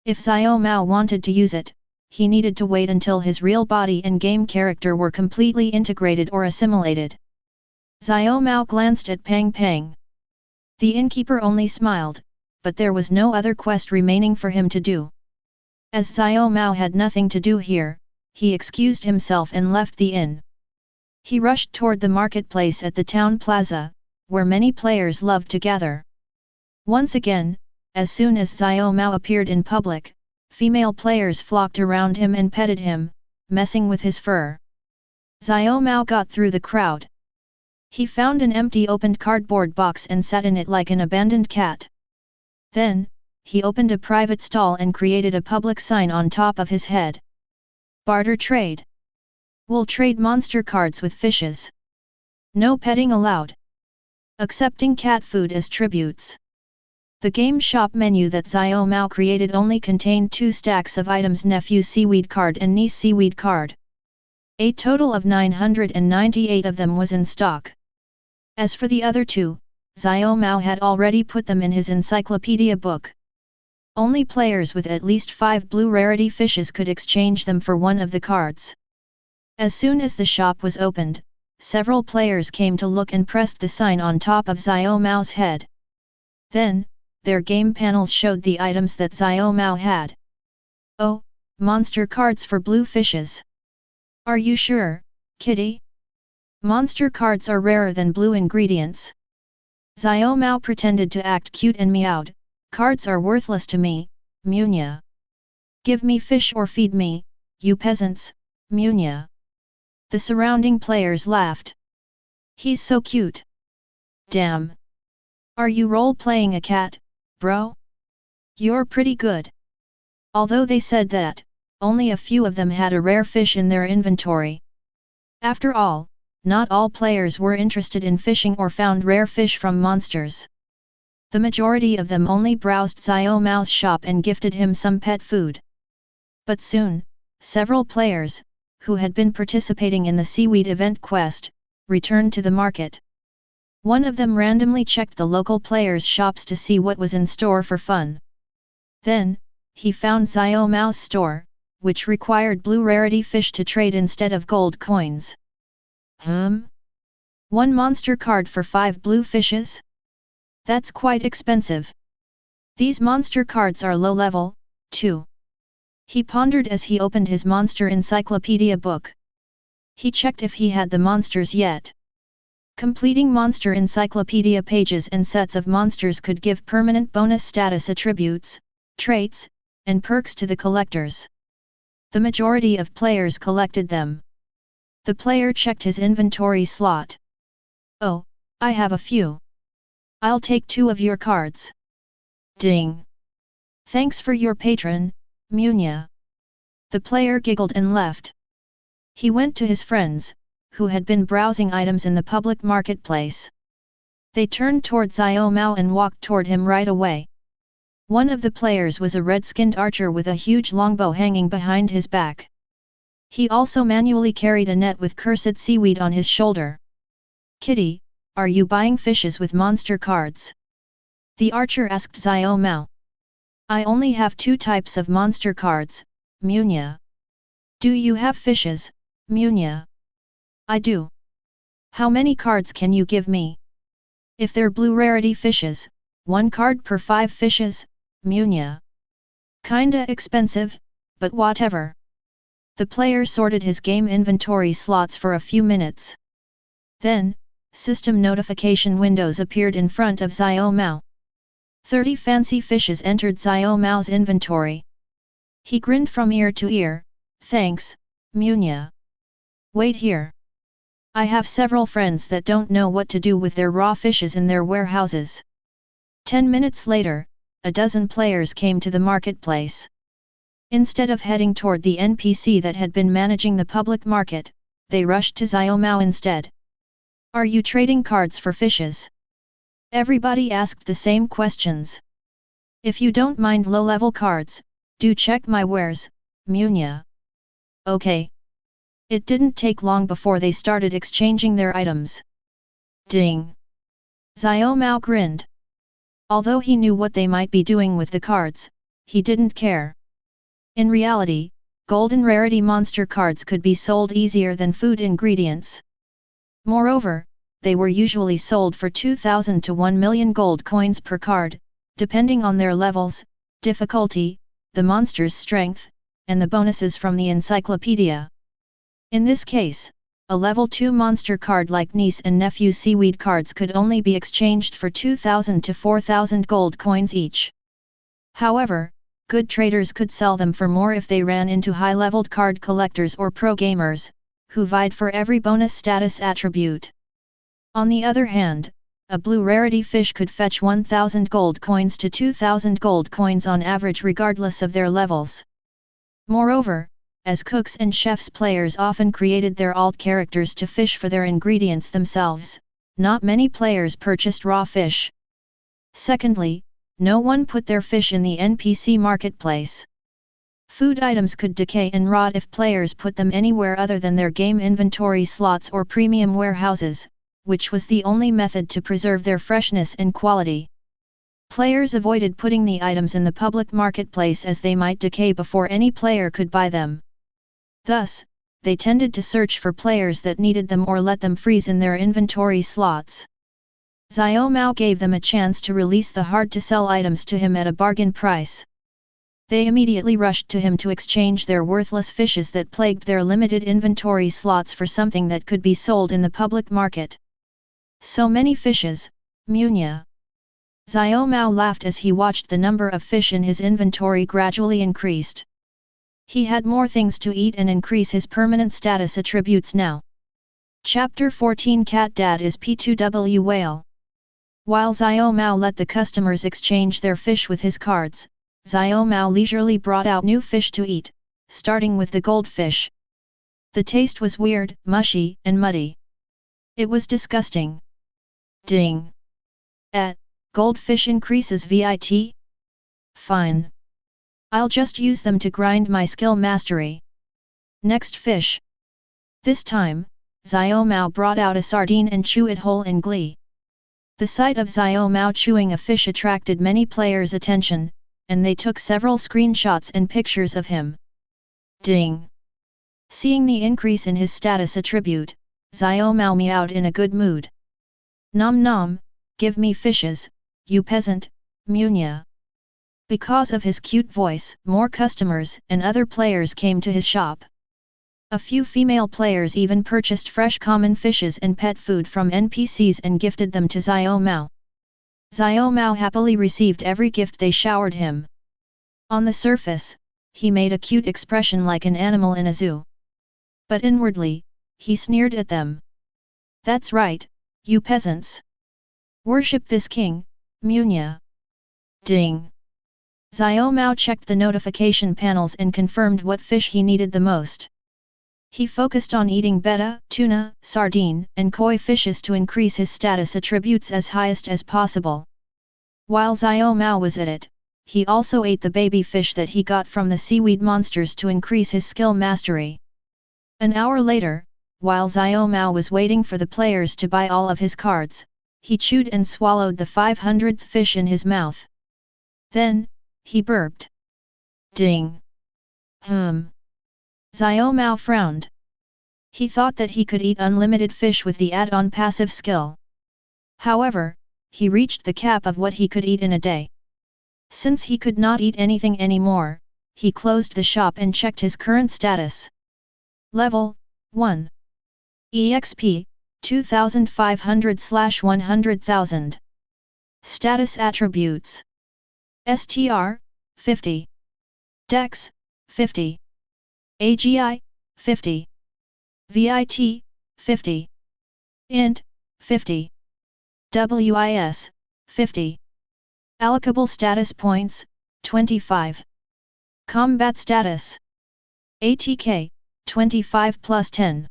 If Xiao Mao wanted to use it, he needed to wait until his real body and game character were completely integrated or assimilated. Xiao Mao glanced at Pang Pang. The innkeeper only smiled, but there was no other quest remaining for him to do. As Xiao Mao had nothing to do here, he excused himself and left the inn. He rushed toward the marketplace at the town plaza, where many players loved to gather. Once again, as soon as Xiao Mao appeared in public, female players flocked around him and petted him, messing with his fur. Xiao Mao got through the crowd. He found an empty opened cardboard box and sat in it like an abandoned cat. Then, he opened a private stall and created a public sign on top of his head. "Barter trade. We'll trade monster cards with fishes. No petting allowed. Accepting cat food as tributes." The game shop menu that Xiao Mao created only contained 2 stacks of items: nephew seaweed card and niece seaweed card. A total of 998 of them was in stock. As for the other 2, Xiao Mao had already put them in his encyclopedia book. Only players with at least 5 blue rarity fishes could exchange them for one of the cards. As soon as the shop was opened, several players came to look and pressed the sign on top of Xiao Mao's head. Then, their game panels showed the items that Xiao Mao had. "Oh, monster cards for blue fishes. Are you sure, kitty? Monster cards are rarer than blue ingredients." Xiao Mao pretended to act cute and meowed, "Cards are worthless to me, Munya. Give me fish or feed me, you peasants, Munya. The surrounding players laughed. He's so cute. Damn. Are you role-playing a cat, bro? You're pretty good. Although they said that, only a few of them had a rare fish in their inventory. After all, not all players were interested in fishing or found rare fish from monsters. The majority of them only browsed Xiao Mao's shop and gifted him some pet food. But soon, several players, who had been participating in the seaweed event quest, returned to the market. One of them randomly checked the local players' shops to see what was in store for fun. Then, he found Xiao Mao's store, which required blue rarity fish to trade instead of gold coins. One monster card for 5 blue fishes? That's quite expensive. These monster cards are low level, too. He pondered as he opened his monster encyclopedia book. He checked if he had the monsters yet. Completing monster encyclopedia pages and sets of monsters could give permanent bonus status attributes, traits, and perks to the collectors. The majority of players collected them. The player checked his inventory slot. Oh, I have a few. I'll take 2 of your cards. Ding! Thanks for your patron, Munya. The player giggled and left. He went to his friends, who had been browsing items in the public marketplace. They turned toward Xiao Mao and walked toward him right away. One of the players was a red-skinned archer with a huge longbow hanging behind his back. He also manually carried a net with cursed seaweed on his shoulder. Kitty, are you buying fishes with monster cards? The archer asked Xiao Mao. I only have 2 types of monster cards, Munya. Do you have fishes, Munya? I do. How many cards can you give me? If they're blue rarity fishes, 1 card per 5 fishes, Munya. Kinda expensive, but whatever. The player sorted his game inventory slots for a few minutes. Then, system notification windows appeared in front of Xiao Mao. 30 fancy fishes entered Xiao Mao's inventory. He grinned from ear to ear. Thanks, Munya. Wait here. I have several friends that don't know what to do with their raw fishes in their warehouses. 10 minutes later, a dozen players came to the marketplace. Instead of heading toward the NPC that had been managing the public market, they rushed to Xiao Mao instead. Are you trading cards for fishes? Everybody asked the same questions. If you don't mind low-level cards, do check my wares, Munya. Okay. It didn't take long before they started exchanging their items. Ding! Xiao Mao grinned. Although he knew what they might be doing with the cards, he didn't care. In reality, golden rarity monster cards could be sold easier than food ingredients. Moreover, they were usually sold for 2,000 to 1 million gold coins per card, depending on their levels, difficulty, the monster's strength, and the bonuses from the encyclopedia. In this case, a level 2 monster card like niece and nephew seaweed cards could only be exchanged for 2,000 to 4,000 gold coins each. However, good traders could sell them for more if they ran into high-leveled card collectors or pro gamers, who vied for every bonus status attribute. On the other hand, a blue rarity fish could fetch 1,000 gold coins to 2,000 gold coins on average regardless of their levels. Moreover, as cooks and chefs, players often created their alt characters to fish for their ingredients themselves. Not many players purchased raw fish. Secondly, no one put their fish in the NPC marketplace. Food items could decay and rot if players put them anywhere other than their game inventory slots or premium warehouses, which was the only method to preserve their freshness and quality. Players avoided putting the items in the public marketplace as they might decay before any player could buy them. Thus, they tended to search for players that needed them or let them freeze in their inventory slots. Xiao Mao gave them a chance to release the hard-to-sell items to him at a bargain price. They immediately rushed to him to exchange their worthless fishes that plagued their limited inventory slots for something that could be sold in the public market. So many fishes, Munya. Xiao Mao laughed as he watched the number of fish in his inventory gradually increased. He had more things to eat and increase his permanent status attributes now. Chapter 14 Cat Dad is P2W Whale. While Xiao Mao let the customers exchange their fish with his cards, Xiao Mao leisurely brought out new fish to eat, starting with the goldfish. The taste was weird, mushy, and muddy. It was disgusting. Ding! Goldfish increases VIT? Fine. I'll just use them to grind my skill mastery. Next fish. This time, Xiao Mao brought out a sardine and chewed it whole in glee. The sight of Xiao Mao chewing a fish attracted many players' attention, and they took several screenshots and pictures of him. Ding! Seeing the increase in his status attribute, Xiao Mao meowed in a good mood. Nom nom, give me fishes, you peasant, Munya. Because of his cute voice, more customers and other players came to his shop. A few female players even purchased fresh common fishes and pet food from NPCs and gifted them to Xiao Mao. Xiao Mao happily received every gift they showered him. On the surface, he made a cute expression like an animal in a zoo. But inwardly, he sneered at them. That's right, you peasants. Worship this king, Munya. Ding! Xiao Mao checked the notification panels and confirmed what fish he needed the most. He focused on eating betta, tuna, sardine, and koi fishes to increase his status attributes as highest as possible. While Xiao Mao was at it, he also ate the baby fish that he got from the seaweed monsters to increase his skill mastery. An hour later, while Xiao Mao was waiting for the players to buy all of his cards, he chewed and swallowed the 500th fish in his mouth. Then, he burped. Ding! Xiao Mao frowned. He thought that he could eat unlimited fish with the add-on passive skill. However, he reached the cap of what he could eat in a day. Since he could not eat anything anymore, he closed the shop and checked his current status. Level 1. EXP 2500/100,000. Status attributes. STR 50. Dex 50. AGI 50. VIT 50. Int 50. WIS 50. Allocable status points 25. Combat status. ATK 25 plus 10.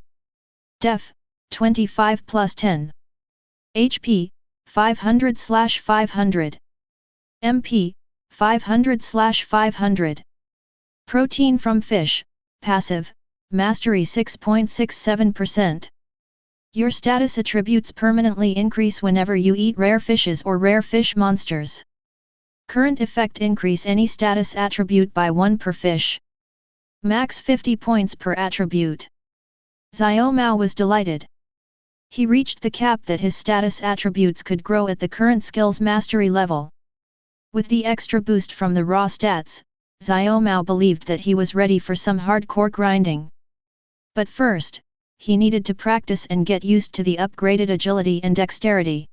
Def 25 plus 10. HP 500/500. MP 500/500. Protein from fish, passive, mastery 6.67%. Your status attributes permanently increase whenever you eat rare fishes or rare fish monsters. Current effect: increase any status attribute by 1 per fish. Max 50 points per attribute. Xiao Mao was delighted. He reached the cap that his status attributes could grow at the current skills mastery level. With the extra boost from the raw stats, Xiao Mao believed that he was ready for some hardcore grinding. But first, he needed to practice and get used to the upgraded agility and dexterity.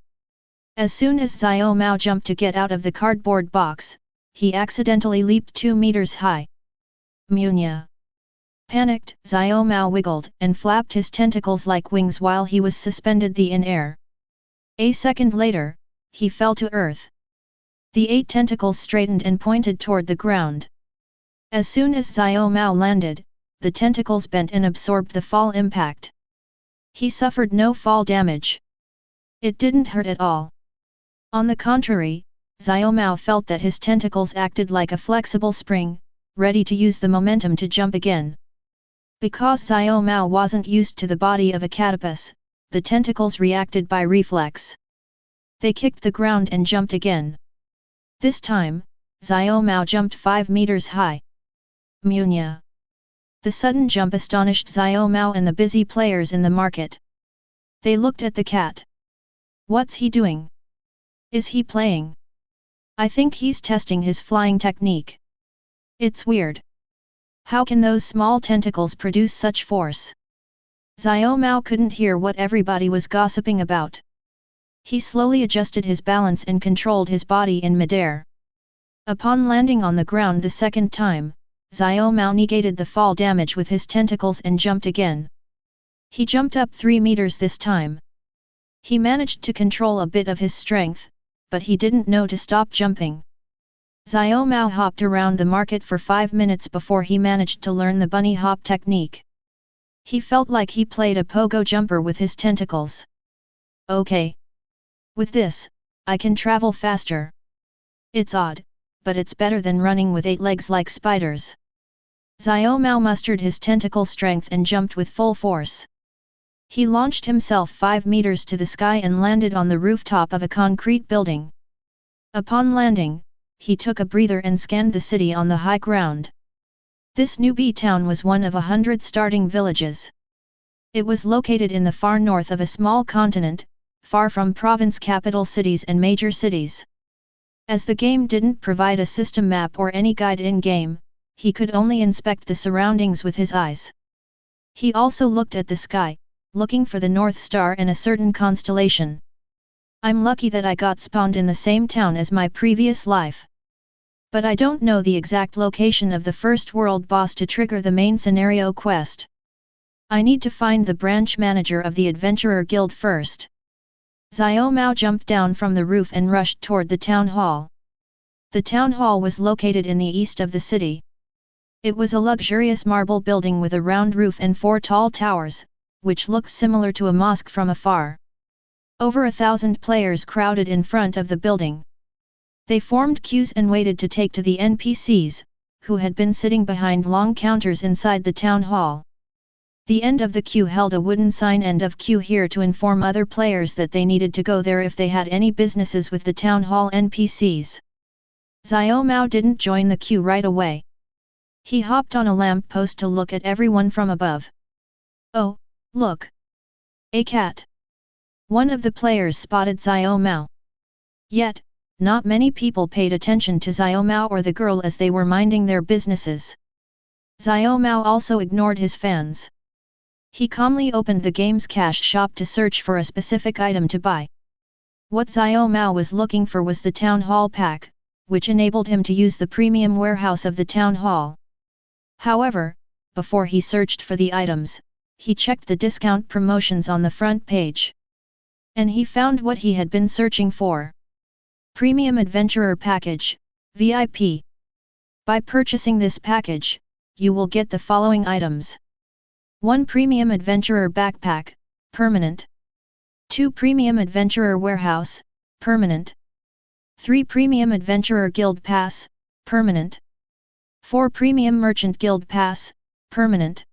As soon as Xiao Mao jumped to get out of the cardboard box, he accidentally leaped 2 meters high. Munya. Panicked, Xiao Mao wiggled and flapped his tentacles like wings while he was suspended in air. A second later, he fell to earth. The 8 tentacles straightened and pointed toward the ground. As soon as Xiao Mao landed, the tentacles bent and absorbed the fall impact. He suffered no fall damage. It didn't hurt at all. On the contrary, Xiao Mao felt that his tentacles acted like a flexible spring, ready to use the momentum to jump again. Because Xiao Mao wasn't used to the body of a catopus, the tentacles reacted by reflex. They kicked the ground and jumped again. This time, Xiao Mao jumped 5 meters high. Munya. The sudden jump astonished Xiao Mao and the busy players in the market. They looked at the cat. What's he doing? Is he playing? I think he's testing his flying technique. It's weird. How can those small tentacles produce such force? Xiao Mao couldn't hear what everybody was gossiping about. He slowly adjusted his balance and controlled his body in midair. Upon landing on the ground the second time, Xiao Mao negated the fall damage with his tentacles and jumped again. He jumped up 3 meters this time. He managed to control a bit of his strength, but he didn't know to stop jumping. Xiao Mao hopped around the market for 5 minutes before he managed to learn the bunny hop technique. He felt like he played a pogo jumper with his tentacles. Okay. With this, I can travel faster. It's odd, but it's better than running with 8 legs like spiders. Xiao Mao mustered his tentacle strength and jumped with full force. He launched himself 5 meters to the sky and landed on the rooftop of a concrete building. Upon landing, he took a breather and scanned the city on the high ground. This newbie town was one of 100 starting villages. It was located in the far north of a small continent, far from province capital cities and major cities. As the game didn't provide a system map or any guide in-game, he could only inspect the surroundings with his eyes. He also looked at the sky, looking for the North Star and a certain constellation. I'm lucky that I got spawned in the same town as my previous life. But I don't know the exact location of the first world boss to trigger the main scenario quest. I need to find the branch manager of the Adventurer Guild first. Xiao Mao jumped down from the roof and rushed toward the town hall. The town hall was located in the east of the city. It was a luxurious marble building with a round roof and 4 tall towers, which looked similar to a mosque from afar. Over 1,000 players crowded in front of the building. They formed queues and waited to take to the NPCs, who had been sitting behind long counters inside the town hall. The end of the queue held a wooden sign "End of queue here" to inform other players that they needed to go there if they had any businesses with the town hall NPCs. Xiao Mao didn't join the queue right away. He hopped on a lamp post to look at everyone from above. Oh, look! A cat! One of the players spotted Xiao Mao. Yet, not many people paid attention to Xiao Mao or the girl as they were minding their businesses. Xiao Mao also ignored his fans. He calmly opened the game's cash shop to search for a specific item to buy. What Xiao Mao was looking for was the Town Hall pack, which enabled him to use the premium warehouse of the Town Hall. However, before he searched for the items, he checked the discount promotions on the front page. And he found what he had been searching for. Premium Adventurer Package, VIP. By purchasing this package, you will get the following items. 1 Premium Adventurer Backpack, permanent. 2 Premium Adventurer Warehouse, permanent. 3 Premium Adventurer Guild Pass, permanent. 4 Premium Merchant Guild Pass, permanent.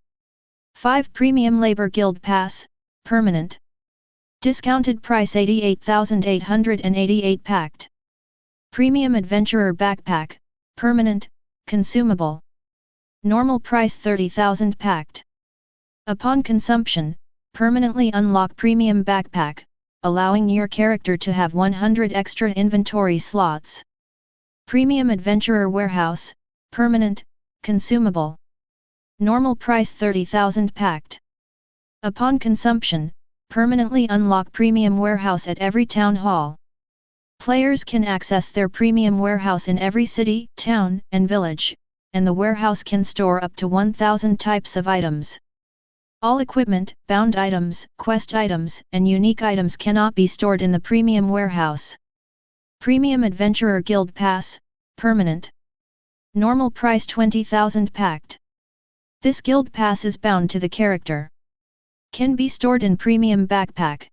5 Premium Labor Guild Pass, permanent. Discounted price 88,888 packed. Premium Adventurer Backpack, permanent, consumable. Normal price 30,000 packed. Upon consumption, permanently unlock Premium Backpack, allowing your character to have 100 extra inventory slots. Premium Adventurer Warehouse, permanent, consumable. Normal price 30,000 packed. Upon consumption, permanently unlock Premium Warehouse at every town hall. Players can access their Premium Warehouse in every city, town, and village, and the warehouse can store up to 1,000 types of items. All equipment, bound items, quest items, and unique items cannot be stored in the Premium Warehouse. Premium Adventurer Guild Pass, permanent. Normal price 20,000 packed. This Guild Pass is bound to the character. Can be stored in Premium Backpack.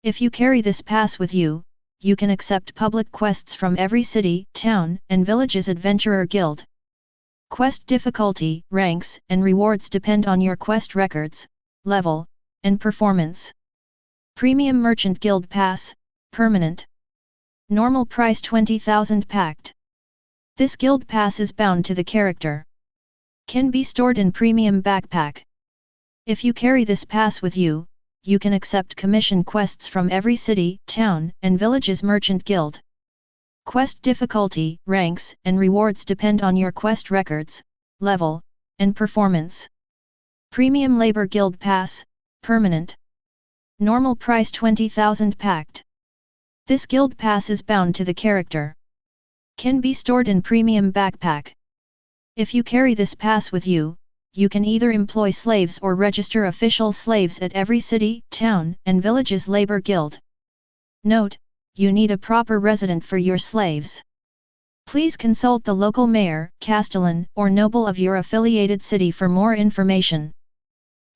If you carry this pass with you, you can accept public quests from every city, town, and village's Adventurer Guild. Quest difficulty, ranks, and rewards depend on your quest records, level, and performance. Premium Merchant Guild Pass, permanent. Normal price 20,000 packed. This Guild Pass is bound to the character. Can be stored in Premium Backpack. If you carry this pass with you, you can accept commission quests from every city, town, and village's merchant guild. Quest difficulty, ranks, and rewards depend on your quest records, level, and performance. Premium Labor Guild Pass, permanent. Normal price 20,000 packed. This Guild Pass is bound to the character. Can be stored in Premium Backpack. If you carry this pass with you, you can either employ slaves or register official slaves at every city, town, and village's labor guild. Note: you need a proper resident for your slaves. Please consult the local mayor, castellan, or noble of your affiliated city for more information.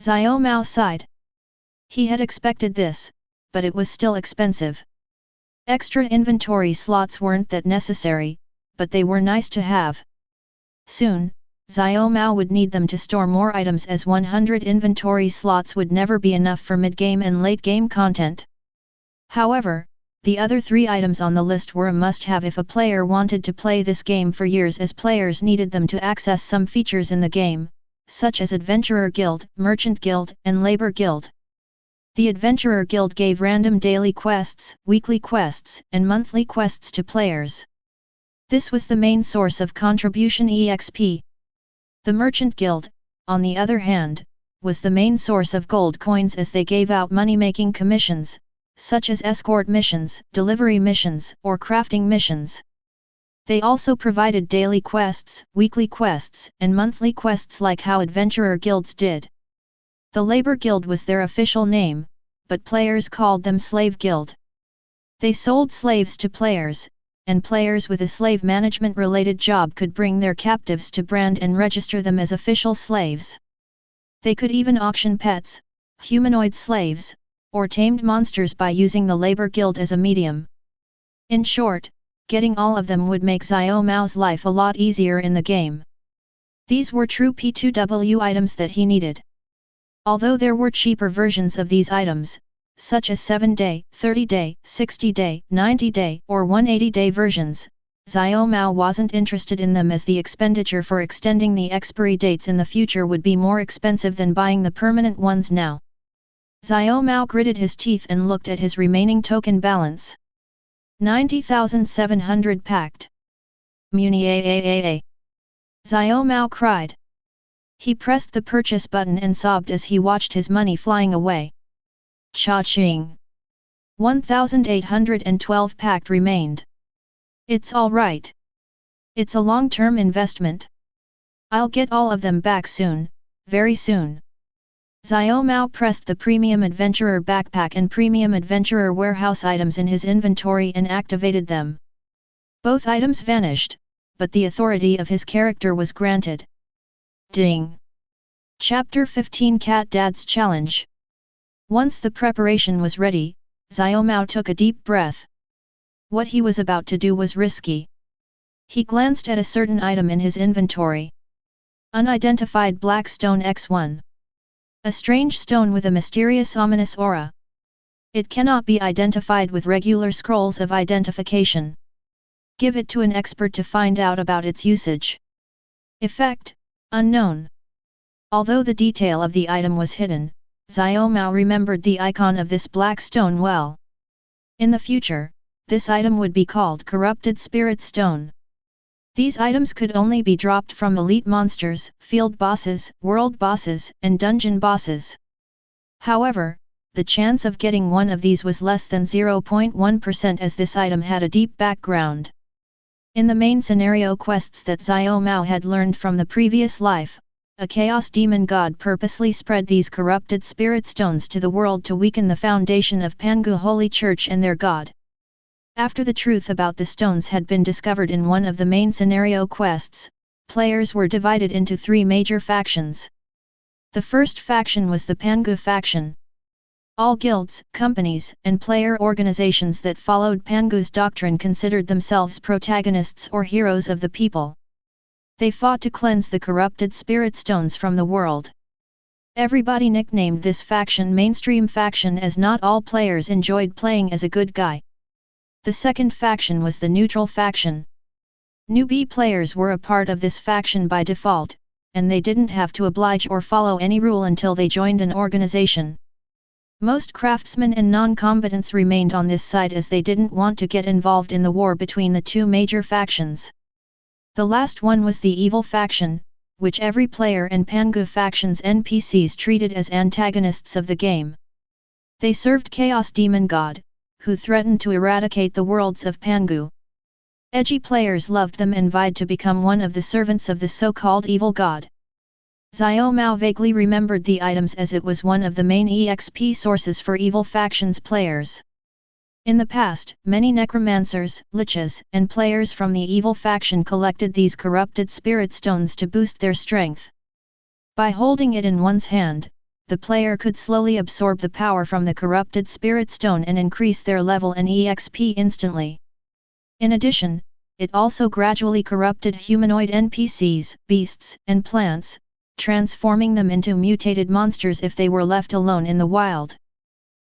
Xiao Mao sighed. He had expected this, but it was still expensive. Extra inventory slots weren't that necessary, but they were nice to have. Soon, Xiao Mao would need them to store more items, as 100 inventory slots would never be enough for mid-game and late-game content. However, the other 3 items on the list were a must-have if a player wanted to play this game for years, as players needed them to access some features in the game, such as Adventurer Guild, Merchant Guild, and Labor Guild. The Adventurer Guild gave random daily quests, weekly quests, and monthly quests to players. This was the main source of contribution EXP. The Merchant Guild, on the other hand, was the main source of gold coins, as they gave out money-making commissions, such as escort missions, delivery missions, or crafting missions. They also provided daily quests, weekly quests, and monthly quests like how adventurer guilds did. The Labor Guild was their official name, but players called them Slave Guild. They sold slaves to players, and players with a slave management-related job could bring their captives to brand and register them as official slaves. They could even auction pets, humanoid slaves, or tamed monsters by using the Labor Guild as a medium. In short, getting all of them would make Xiao Mao's life a lot easier in the game. These were true P2W items that he needed. Although there were cheaper versions of these items, such as 7-day, 30-day, 60-day, 90-day, or 180-day versions, Xiao Mao wasn't interested in them, as the expenditure for extending the expiry dates in the future would be more expensive than buying the permanent ones now. Xiao Mao gritted his teeth and looked at his remaining token balance. 90,700 packed. Munya. Xiao Mao cried. He pressed the purchase button and sobbed as he watched his money flying away. Cha-ching. 1,812 packed remained. It's all right. It's a long-term investment. I'll get all of them back soon, very soon. Xiao Mao pressed the Premium Adventurer Backpack and Premium Adventurer Warehouse items in his inventory and activated them. Both items vanished, but the authority of his character was granted. Ding! Chapter 15 Cat Dad's Challenge. Once the preparation was ready, Xiao Mao took a deep breath. What he was about to do was risky. He glanced at a certain item in his inventory. Unidentified Black Stone X1. A strange stone with a mysterious ominous aura. It cannot be identified with regular scrolls of identification. Give it to an expert to find out about its usage. Effect: unknown. Although the detail of the item was hidden, Xiao Mao remembered the icon of this black stone well. In the future, this item would be called Corrupted Spirit Stone. These items could only be dropped from elite monsters, field bosses, world bosses, and dungeon bosses. However, the chance of getting one of these was less than 0.1%, as this item had a deep background. In the main scenario quests that Xiao Mao had learned from the previous life, a chaos demon god purposely spread these corrupted spirit stones to the world to weaken the foundation of Pangu Holy Church and their god. After the truth about the stones had been discovered in one of the main scenario quests, players were divided into 3 major factions. The first faction was the Pangu faction. All guilds, companies, and player organizations that followed Pangu's doctrine considered themselves protagonists or heroes of the people. They fought to cleanse the corrupted spirit stones from the world. Everybody nicknamed this faction Mainstream Faction, as not all players enjoyed playing as a good guy. The second faction was the Neutral Faction. Newbie players were a part of this faction by default, and they didn't have to oblige or follow any rule until they joined an organization. Most craftsmen and non-combatants remained on this side, as they didn't want to get involved in the war between the 2 major factions. The last one was the Evil Faction, which every player and Pangu faction's NPCs treated as antagonists of the game. They served Chaos Demon God, who threatened to eradicate the worlds of Pangu. Edgy players loved them and vied to become one of the servants of the so-called evil god. Xiao Mao vaguely remembered the items as it was one of the main EXP sources for evil factions players. In the past, many necromancers, liches, and players from the evil faction collected these corrupted spirit stones to boost their strength. By holding it in one's hand, the player could slowly absorb the power from the corrupted spirit stone and increase their level and EXP instantly. In addition, it also gradually corrupted humanoid NPCs, beasts, and plants, transforming them into mutated monsters if they were left alone in the wild.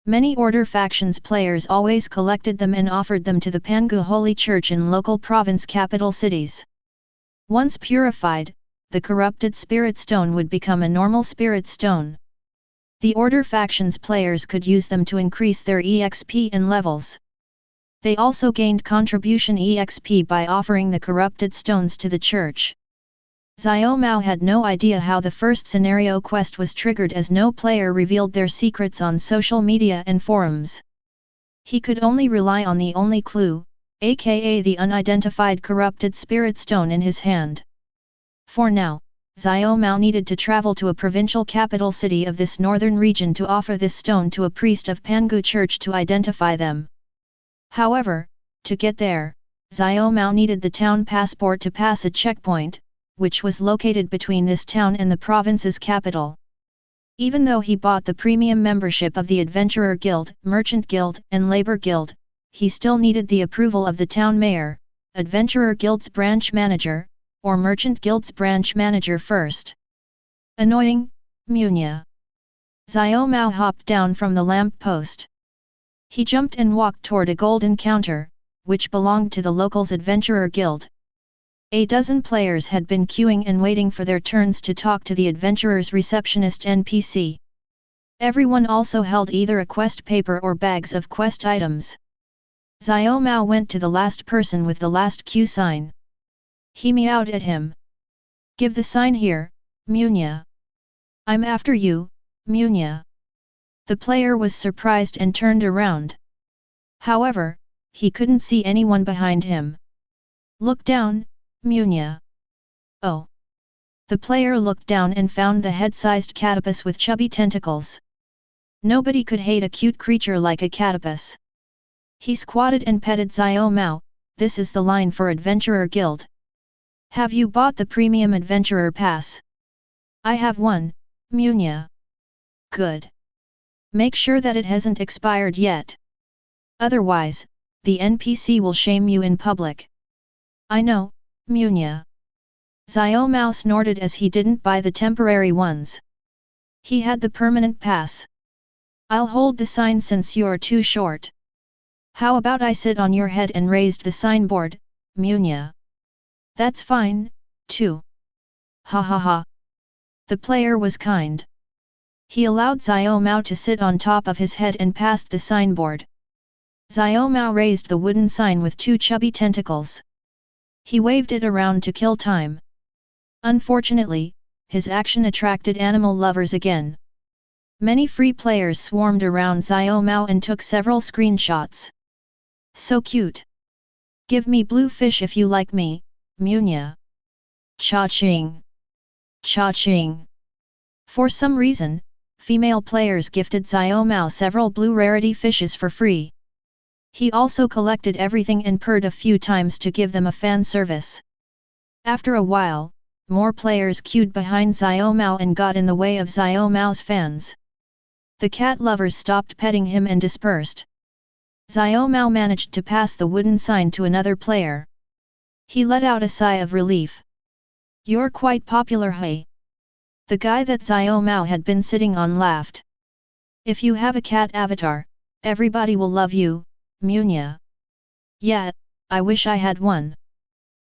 Many Order factions players always collected them and offered them to the Pangu Holy Church in local province capital cities. Once purified, the corrupted spirit stone would become a normal spirit stone. The Order factions players could use them to increase their EXP and levels. They also gained contribution EXP by offering the corrupted stones to the church. Xiao Mao had no idea how the first scenario quest was triggered as no player revealed their secrets on social media and forums. He could only rely on the only clue, aka the unidentified corrupted spirit stone in his hand. For now, Xiao Mao needed to travel to a provincial capital city of this northern region to offer this stone to a priest of Pangu Church to identify them. However, to get there, Xiao Mao needed the town passport to pass a checkpoint, which was located between this town and the province's capital. Even though he bought the premium membership of the Adventurer Guild, Merchant Guild, and Labor Guild, he still needed the approval of the town mayor, Adventurer Guild's branch manager, or Merchant Guild's branch manager first. Annoying, Munya. Xiao Mao hopped down from the lamp post. He jumped and walked toward a golden counter, which belonged to the locals' Adventurer Guild. A dozen players had been queuing and waiting for their turns to talk to the adventurer's receptionist NPC. Everyone also held either a quest paper or bags of quest items. Xiao Mao went to the last person with the last queue sign. He meowed at him. "Give the sign here, Munya. I'm after you, Munya." The player was surprised and turned around. However, he couldn't see anyone behind him. "Look down, Munya." "Oh." The player looked down and found the head-sized catopus with chubby tentacles. Nobody could hate a cute creature like a catopus. He squatted and petted Xiao Mao. "This is the line for Adventurer Guild. Have you bought the Premium Adventurer Pass?" "I have one, Munya." "Good. Make sure that it hasn't expired yet. Otherwise, the NPC will shame you in public." "I know, Munya." Xiao Mao snorted as he didn't buy the temporary ones. He had the permanent pass. "I'll hold the sign since you're too short. How about I sit on your head and raised the signboard, Munya?" "That's fine, too." Ha ha ha. The player was kind. He allowed Xiao Mao to sit on top of his head and passed the signboard. Xiao Mao raised the wooden sign with two chubby tentacles. He waved it around to kill time. Unfortunately, his action attracted animal lovers again. Many free players swarmed around Xiao Mao and took several screenshots. "So cute. Give me blue fish if you like me, Munya." Cha-ching. Cha-ching. For some reason, female players gifted Xiao Mao several blue rarity fishes for free. He also collected everything and purred a few times to give them a fan service. After a while, more players queued behind Xiao Mao and got in the way of Xiao Mao's fans. The cat lovers stopped petting him and dispersed. Xiao Mao managed to pass the wooden sign to another player. He let out a sigh of relief. "You're quite popular, hey?" The guy that Xiao Mao had been sitting on laughed. "If you have a cat avatar, everybody will love you, Munya." "Yeah, I wish I had one.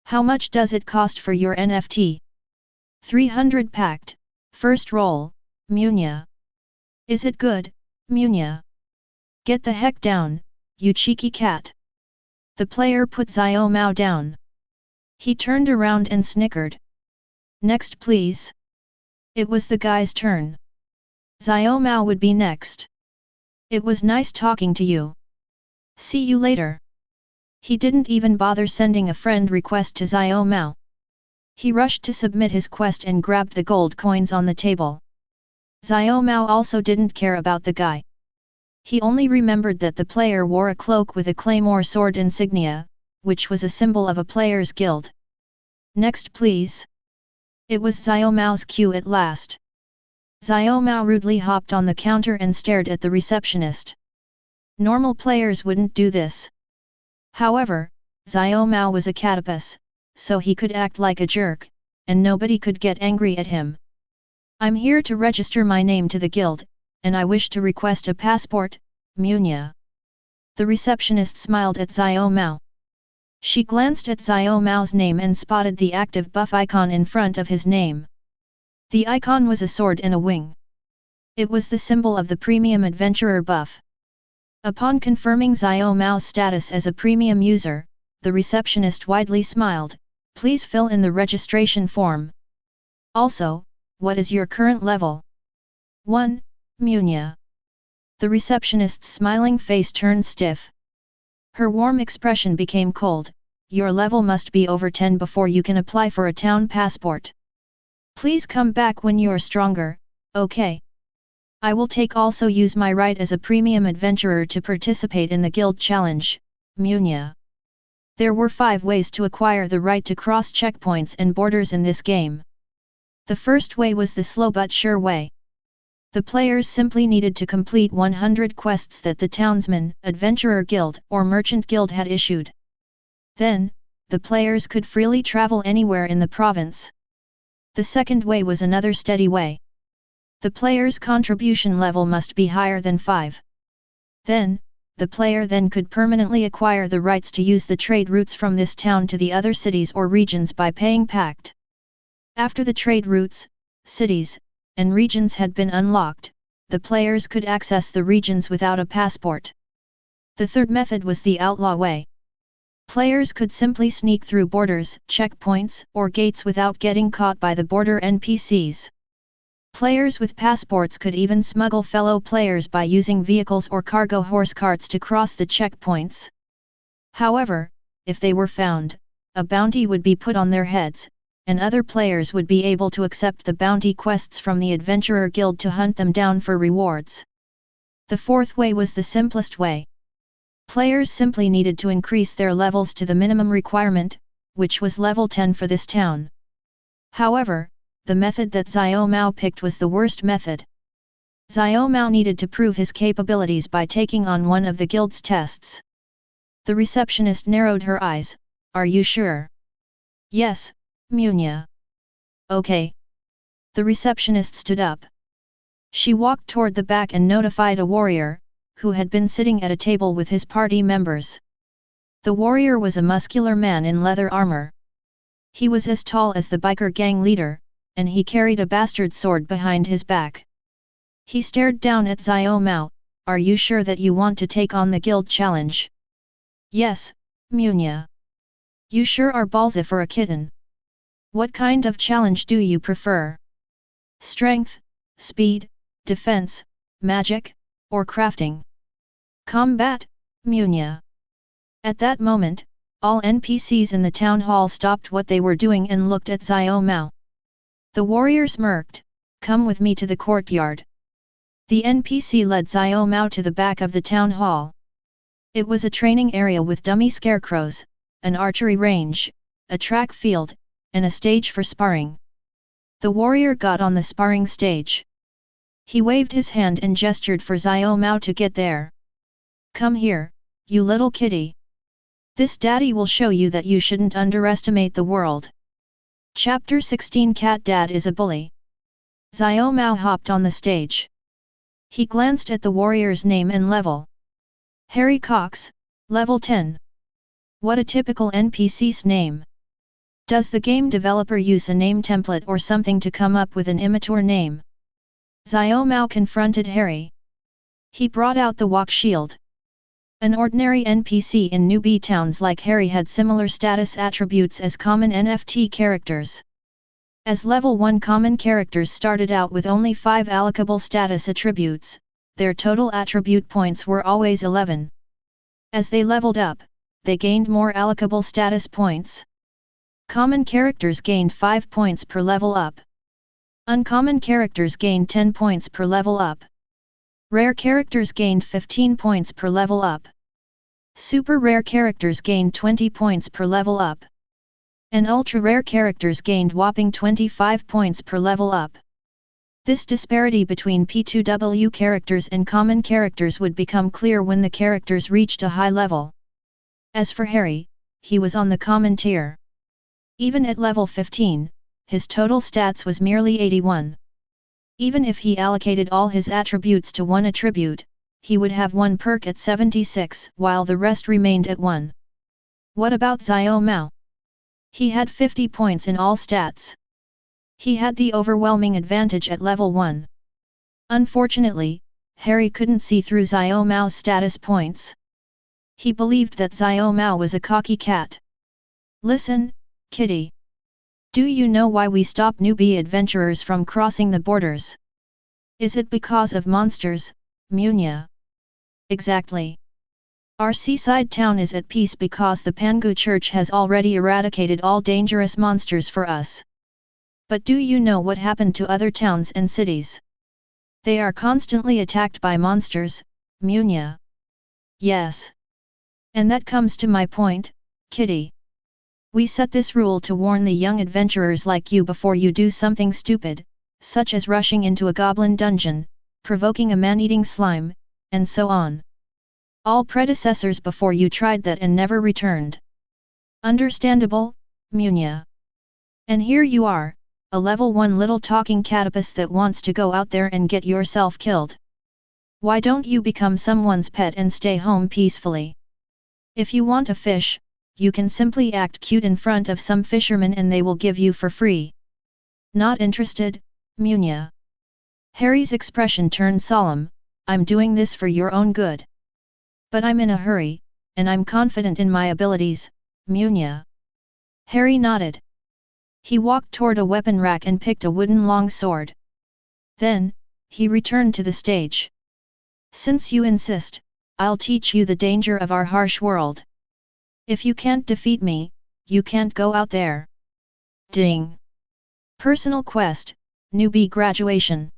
How much does it cost for your NFT?" 300 packed, first roll, Munya." "Is it good, Munya?" "Get the heck down, you cheeky cat." The player put Xiao Mao down. He turned around and snickered. "Next please." It was the guy's turn. Xiao Mao would be next. "It was nice talking to you. See you later." He didn't even bother sending a friend request to Xiao Mao. He rushed to submit his quest and grabbed the gold coins on the table. Xiao Mao also didn't care about the guy. He only remembered that the player wore a cloak with a claymore sword insignia, which was a symbol of a player's guild. Next please. It was Xiao Mao's cue at last. Xiao Mao rudely hopped on the counter and stared at the receptionist. Normal players wouldn't do this. However, Xiao Mao was a catapus, so he could act like a jerk, and nobody could get angry at him. I'm here to register my name to the guild, and I wish to request a passport, Munya. The receptionist smiled at Xiao Mao. She glanced at Xiao Mao's name and spotted the active buff icon in front of his name. The icon was a sword and a wing. It was the symbol of the premium adventurer buff. Upon confirming Xiao Mao's status as a premium user, the receptionist widely smiled. Please fill in the registration form. Also, what is your current level? 1, Munya. The receptionist's smiling face turned stiff. Her warm expression became cold. Your level must be over 10 before you can apply for a town passport. Please come back when you're stronger, okay? I will also use my right as a premium adventurer to participate in the guild challenge, Munya. There were 5 ways to acquire the right to cross checkpoints and borders in this game. The first way was the slow but sure way. The players simply needed to complete 100 quests that the townsman, adventurer guild or merchant guild had issued. Then, the players could freely travel anywhere in the province. The second way was another steady way. The player's contribution level must be higher than 5. Then, the player could permanently acquire the rights to use the trade routes from this town to the other cities or regions by paying pact. After the trade routes, cities, and regions had been unlocked, the players could access the regions without a passport. The third method was the outlaw way. Players could simply sneak through borders, checkpoints, or gates without getting caught by the border NPCs. Players with passports could even smuggle fellow players by using vehicles or cargo horse carts to cross the checkpoints. However, if they were found, a bounty would be put on their heads, and other players would be able to accept the bounty quests from the Adventurer Guild to hunt them down for rewards. The fourth way was the simplest way. Players simply needed to increase their levels to the minimum requirement, which was level 10 for this town. However, the method that Xiao Mao picked was the worst method. Xiao Mao needed to prove his capabilities by taking on one of the guild's tests. The receptionist narrowed her eyes. Are you sure? Yes, Munya. Okay. The receptionist stood up. She walked toward the back and notified a warrior, who had been sitting at a table with his party members. The warrior was a muscular man in leather armor. He was as tall as the biker gang leader, and he carried a bastard sword behind his back. He stared down at Xiao Mao. Are you sure that you want to take on the guild challenge? Yes, Munya. You sure are ballsy for a kitten. What kind of challenge do you prefer? Strength, speed, defense, magic, or crafting? Combat, Munya. At that moment, all NPCs in the town hall stopped what they were doing and looked at Xiao Mao. The warrior smirked. Come with me to the courtyard. The NPC led Xiao Mao to the back of the town hall. It was a training area with dummy scarecrows, an archery range, a track field, and a stage for sparring. The warrior got on the sparring stage. He waved his hand and gestured for Xiao Mao to get there. Come here, you little kitty. This daddy will show you that you shouldn't underestimate the world. Chapter 16 Cat Dad is a bully. Xiao Mao hopped on the stage. He glanced at the warrior's name and level. Harry Cox, level 10. What a typical NPC's name. Does the game developer use a name template or something to come up with an immature name? Xiao Mao confronted Harry. He brought out the walk shield. An ordinary NPC in newbie towns like Harry had similar status attributes as common NFT characters. As level 1 common characters started out with only 5 allocable status attributes, their total attribute points were always 11. As they leveled up, they gained more allocable status points. Common characters gained 5 points per level up. Uncommon characters gained 10 points per level up. Rare characters gained 15 points per level up. Super rare characters gained 20 points per level up. And ultra rare characters gained whopping 25 points per level up. This disparity between P2W characters and common characters would become clear when the characters reached a high level. As for Harry, he was on the common tier. Even at level 15, his total stats was merely 81. Even if he allocated all his attributes to one attribute, he would have one perk at 76 while the rest remained at 1. What about Xiao Mao? He had 50 points in all stats. He had the overwhelming advantage at level 1. Unfortunately, Harry couldn't see through Xiao Mao's status points. He believed that Xiao Mao was a cocky cat. Listen, kitty. Do you know why we stop newbie adventurers from crossing the borders? Is it because of monsters, Munya? Exactly. Our seaside town is at peace because the Pangu Church has already eradicated all dangerous monsters for us. But do you know what happened to other towns and cities? They are constantly attacked by monsters, Munya. Yes. And that comes to my point, kitty. We set this rule to warn the young adventurers like you before you do something stupid, such as rushing into a goblin dungeon, provoking a man-eating slime, and so on. All predecessors before you tried that and never returned. Understandable, Munya. And here you are, a level 1 little talking catapus that wants to go out there and get yourself killed. Why don't you become someone's pet and stay home peacefully? If you want a fish, you can simply act cute in front of some fishermen and they will give you for free. Not interested, Munya. Harry's expression turned solemn. I'm doing this for your own good. But I'm in a hurry, and I'm confident in my abilities, Munya. Harry nodded. He walked toward a weapon rack and picked a wooden long sword. Then, he returned to the stage. Since you insist, I'll teach you the danger of our harsh world. If you can't defeat me, you can't go out there. Ding! Personal quest, newbie graduation.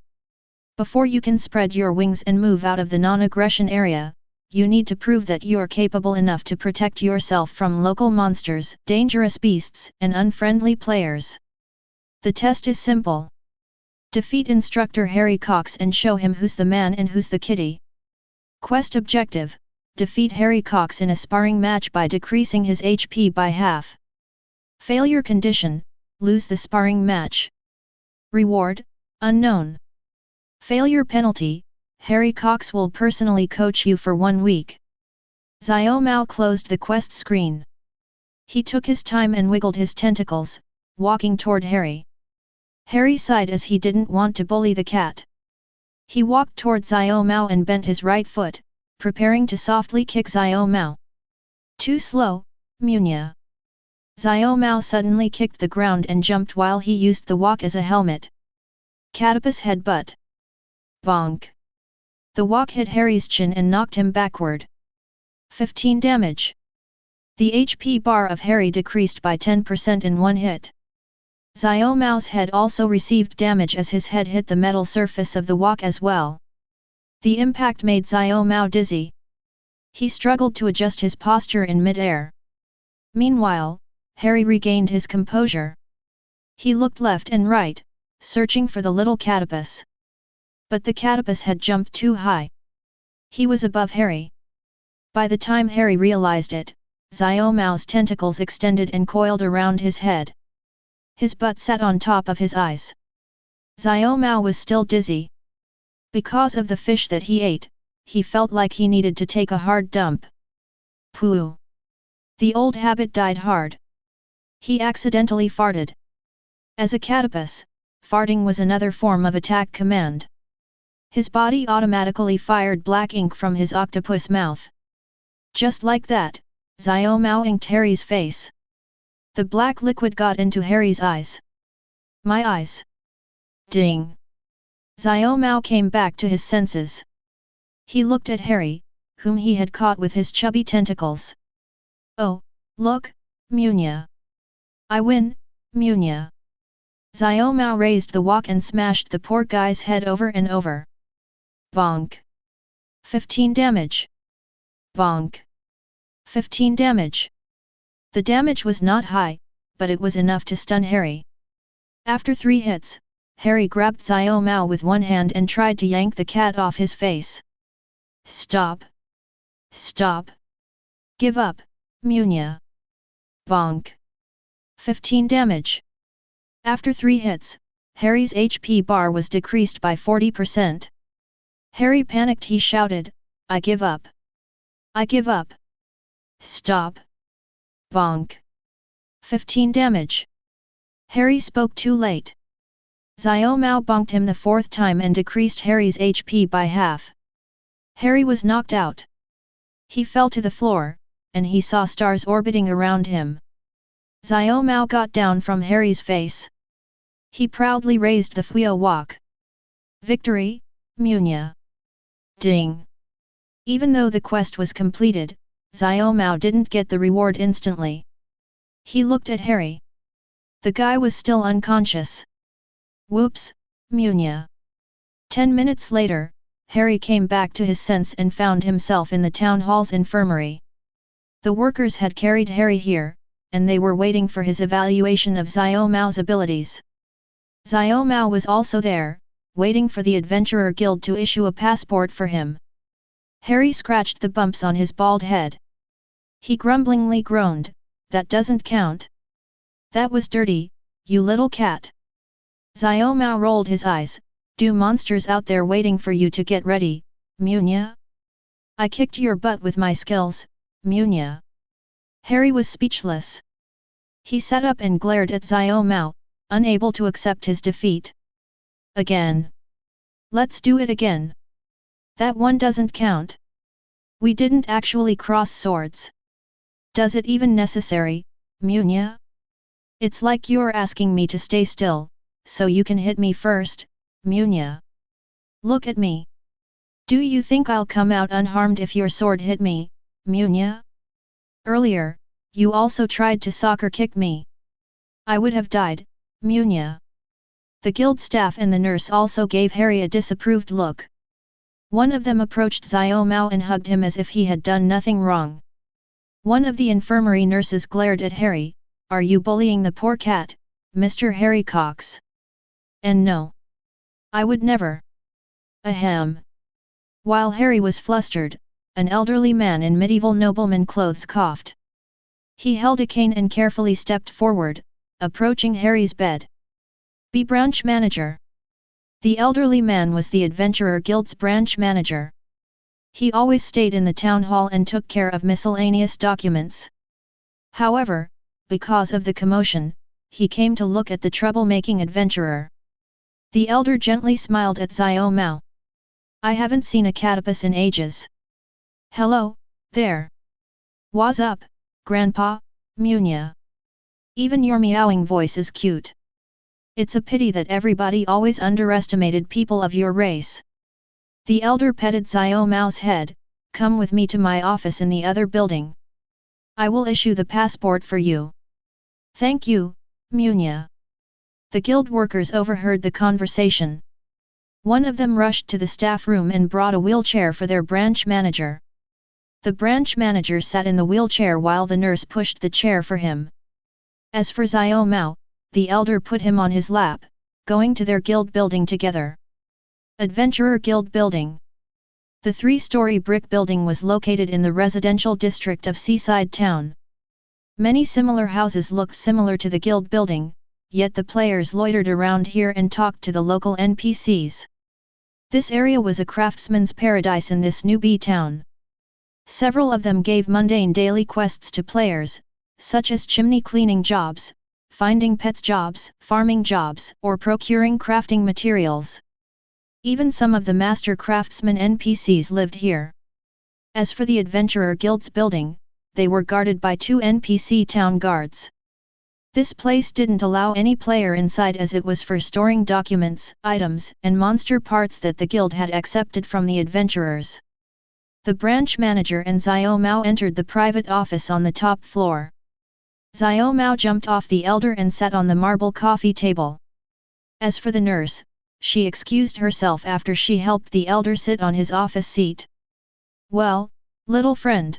Before you can spread your wings and move out of the non-aggression area, you need to prove that you're capable enough to protect yourself from local monsters, dangerous beasts, and unfriendly players. The test is simple. Defeat Instructor Harry Cox and show him who's the man and who's the kitty. Quest objective: defeat Harry Cox in a sparring match by decreasing his HP by half. Failure condition: lose the sparring match. Reward: unknown. Failure penalty: Harry Cox will personally coach you for 1 week. Xiao Mao closed the quest screen. He took his time and wiggled his tentacles, walking toward Harry. Harry sighed as he didn't want to bully the cat. He walked toward Xiao Mao and bent his right foot, preparing to softly kick Xiao Mao. Too slow, Munya. Xiao Mao suddenly kicked the ground and jumped while he used the walk as a helmet. Catapus headbutt. Bonk. The walk hit Harry's chin and knocked him backward. 15 damage. The HP bar of Harry decreased by 10% in one hit. Xiao Mao's head also received damage as his head hit the metal surface of the walk as well. The impact made Xiao Mao dizzy. He struggled to adjust his posture in mid-air. Meanwhile, Harry regained his composure. He looked left and right, searching for the little catapus. But the catapus had jumped too high. He was above Harry. By the time Harry realized it, Xiao Mao's tentacles extended and coiled around his head. His butt sat on top of his eyes. Xiao Mao was still dizzy. Because of the fish that he ate, he felt like he needed to take a hard dump. Pooh! The old habit died hard. He accidentally farted. As a catapus, farting was another form of attack command. His body automatically fired black ink from his octopus mouth. Just like that, Xiao Mao inked Harry's face. The black liquid got into Harry's eyes. My eyes! Ding! Xiao Mao came back to his senses. He looked at Harry, whom he had caught with his chubby tentacles. Oh, look, Munya. I win, Munya. Xiao Mao raised the wok and smashed the poor guy's head over and over. Bonk. 15 damage. Bonk. 15 damage. The damage was not high, but it was enough to stun Harry. After 3 hits, Harry grabbed Xiao Mao with one hand and tried to yank the cat off his face. Stop. Stop. Give up, Munya. Bonk. 15 damage. After 3 hits, Harry's HP bar was decreased by 40%. Harry panicked. He shouted, I give up. I give up. Stop. Bonk. 15 damage. Harry spoke too late. Xiao Mao bonked him the 4th time and decreased Harry's HP by half. Harry was knocked out. He fell to the floor, and he saw stars orbiting around him. Xiao Mao got down from Harry's face. He proudly raised the Fuyo wok. Victory, Munya. Ding. Even though the quest was completed, Xiao Mao didn't get the reward instantly. He looked at Harry. The guy was still unconscious. Whoops, Munya. 10 minutes later, Harry came back to his sense and found himself in the town hall's infirmary. The workers had carried Harry here, and they were waiting for his evaluation of Xiao Mao's abilities. Xiao Mao was also there, waiting for the Adventurer Guild to issue a passport for him. Harry scratched the bumps on his bald head. He grumblingly groaned, that doesn't count. That was dirty, you little cat. Xiao Mao rolled his eyes, do monsters out there waiting for you to get ready, Munya? I kicked your butt with my skills, Munya. Harry was speechless. He sat up and glared at Xiao Mao, unable to accept his defeat. Again. Let's do it again. That one doesn't count. We didn't actually cross swords. Does it even necessary, Munya? It's like you're asking me to stay still, so you can hit me first, Munya. Look at me. Do you think I'll come out unharmed if your sword hit me, Munya? Earlier, you also tried to soccer kick me. I would have died, Munya. The guild staff and the nurse also gave Harry a disapproved look. One of them approached Xiao Mao and hugged him as if he had done nothing wrong. One of the infirmary nurses glared at Harry, are you bullying the poor cat, Mr. Harry Cox? And no. I would never. Ahem. While Harry was flustered, an elderly man in medieval nobleman clothes coughed. He held a cane and carefully stepped forward, approaching Harry's bed. Be branch manager. The elderly man was the Adventurer Guild's branch manager. He always stayed in the town hall and took care of miscellaneous documents. However, because of the commotion, he came to look at the troublemaking adventurer. The elder gently smiled at Xiao Mao. I haven't seen a catopus in ages. Hello, there. What's up, Grandpa, Munya? Even your meowing voice is cute. It's a pity that everybody always underestimated people of your race. The elder petted Xiao Mao's head, come with me to my office in the other building. I will issue the passport for you. Thank you, Munya. The guild workers overheard the conversation. One of them rushed to the staff room and brought a wheelchair for their branch manager. The branch manager sat in the wheelchair while the nurse pushed the chair for him. As for Xiao Mao, the elder put him on his lap, going to their guild building together. Adventurer Guild Building. The 3-story brick building was located in the residential district of Seaside Town. Many similar houses looked similar to the guild building, yet the players loitered around here and talked to the local NPCs. This area was a craftsman's paradise in this newbie town. Several of them gave mundane daily quests to players, such as chimney cleaning jobs, finding pets jobs, farming jobs, or procuring crafting materials. Even some of the master craftsman NPCs lived here. As for the Adventurer Guild's building, they were guarded by 2 NPC town guards. This place didn't allow any player inside as it was for storing documents, items, and monster parts that the guild had accepted from the adventurers. The branch manager and Xiao Mao entered the private office on the top floor. Xiao Mao jumped off the elder and sat on the marble coffee table. As for the nurse, she excused herself after she helped the elder sit on his office seat. "Well, little friend.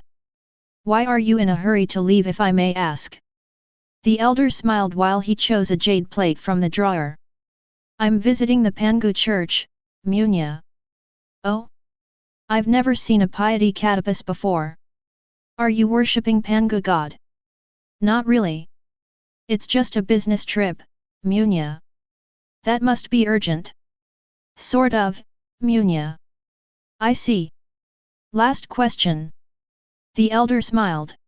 Why are you in a hurry to leave if I may ask?" The elder smiled while he chose a jade plate from the drawer. "I'm visiting the Pangu church, Munya." "Oh? I've never seen a piety catapus before. Are you worshipping Pangu god?" "Not really. It's just a business trip, Munya." "That must be urgent." "Sort of, Munya." "I see. Last question." The elder smiled.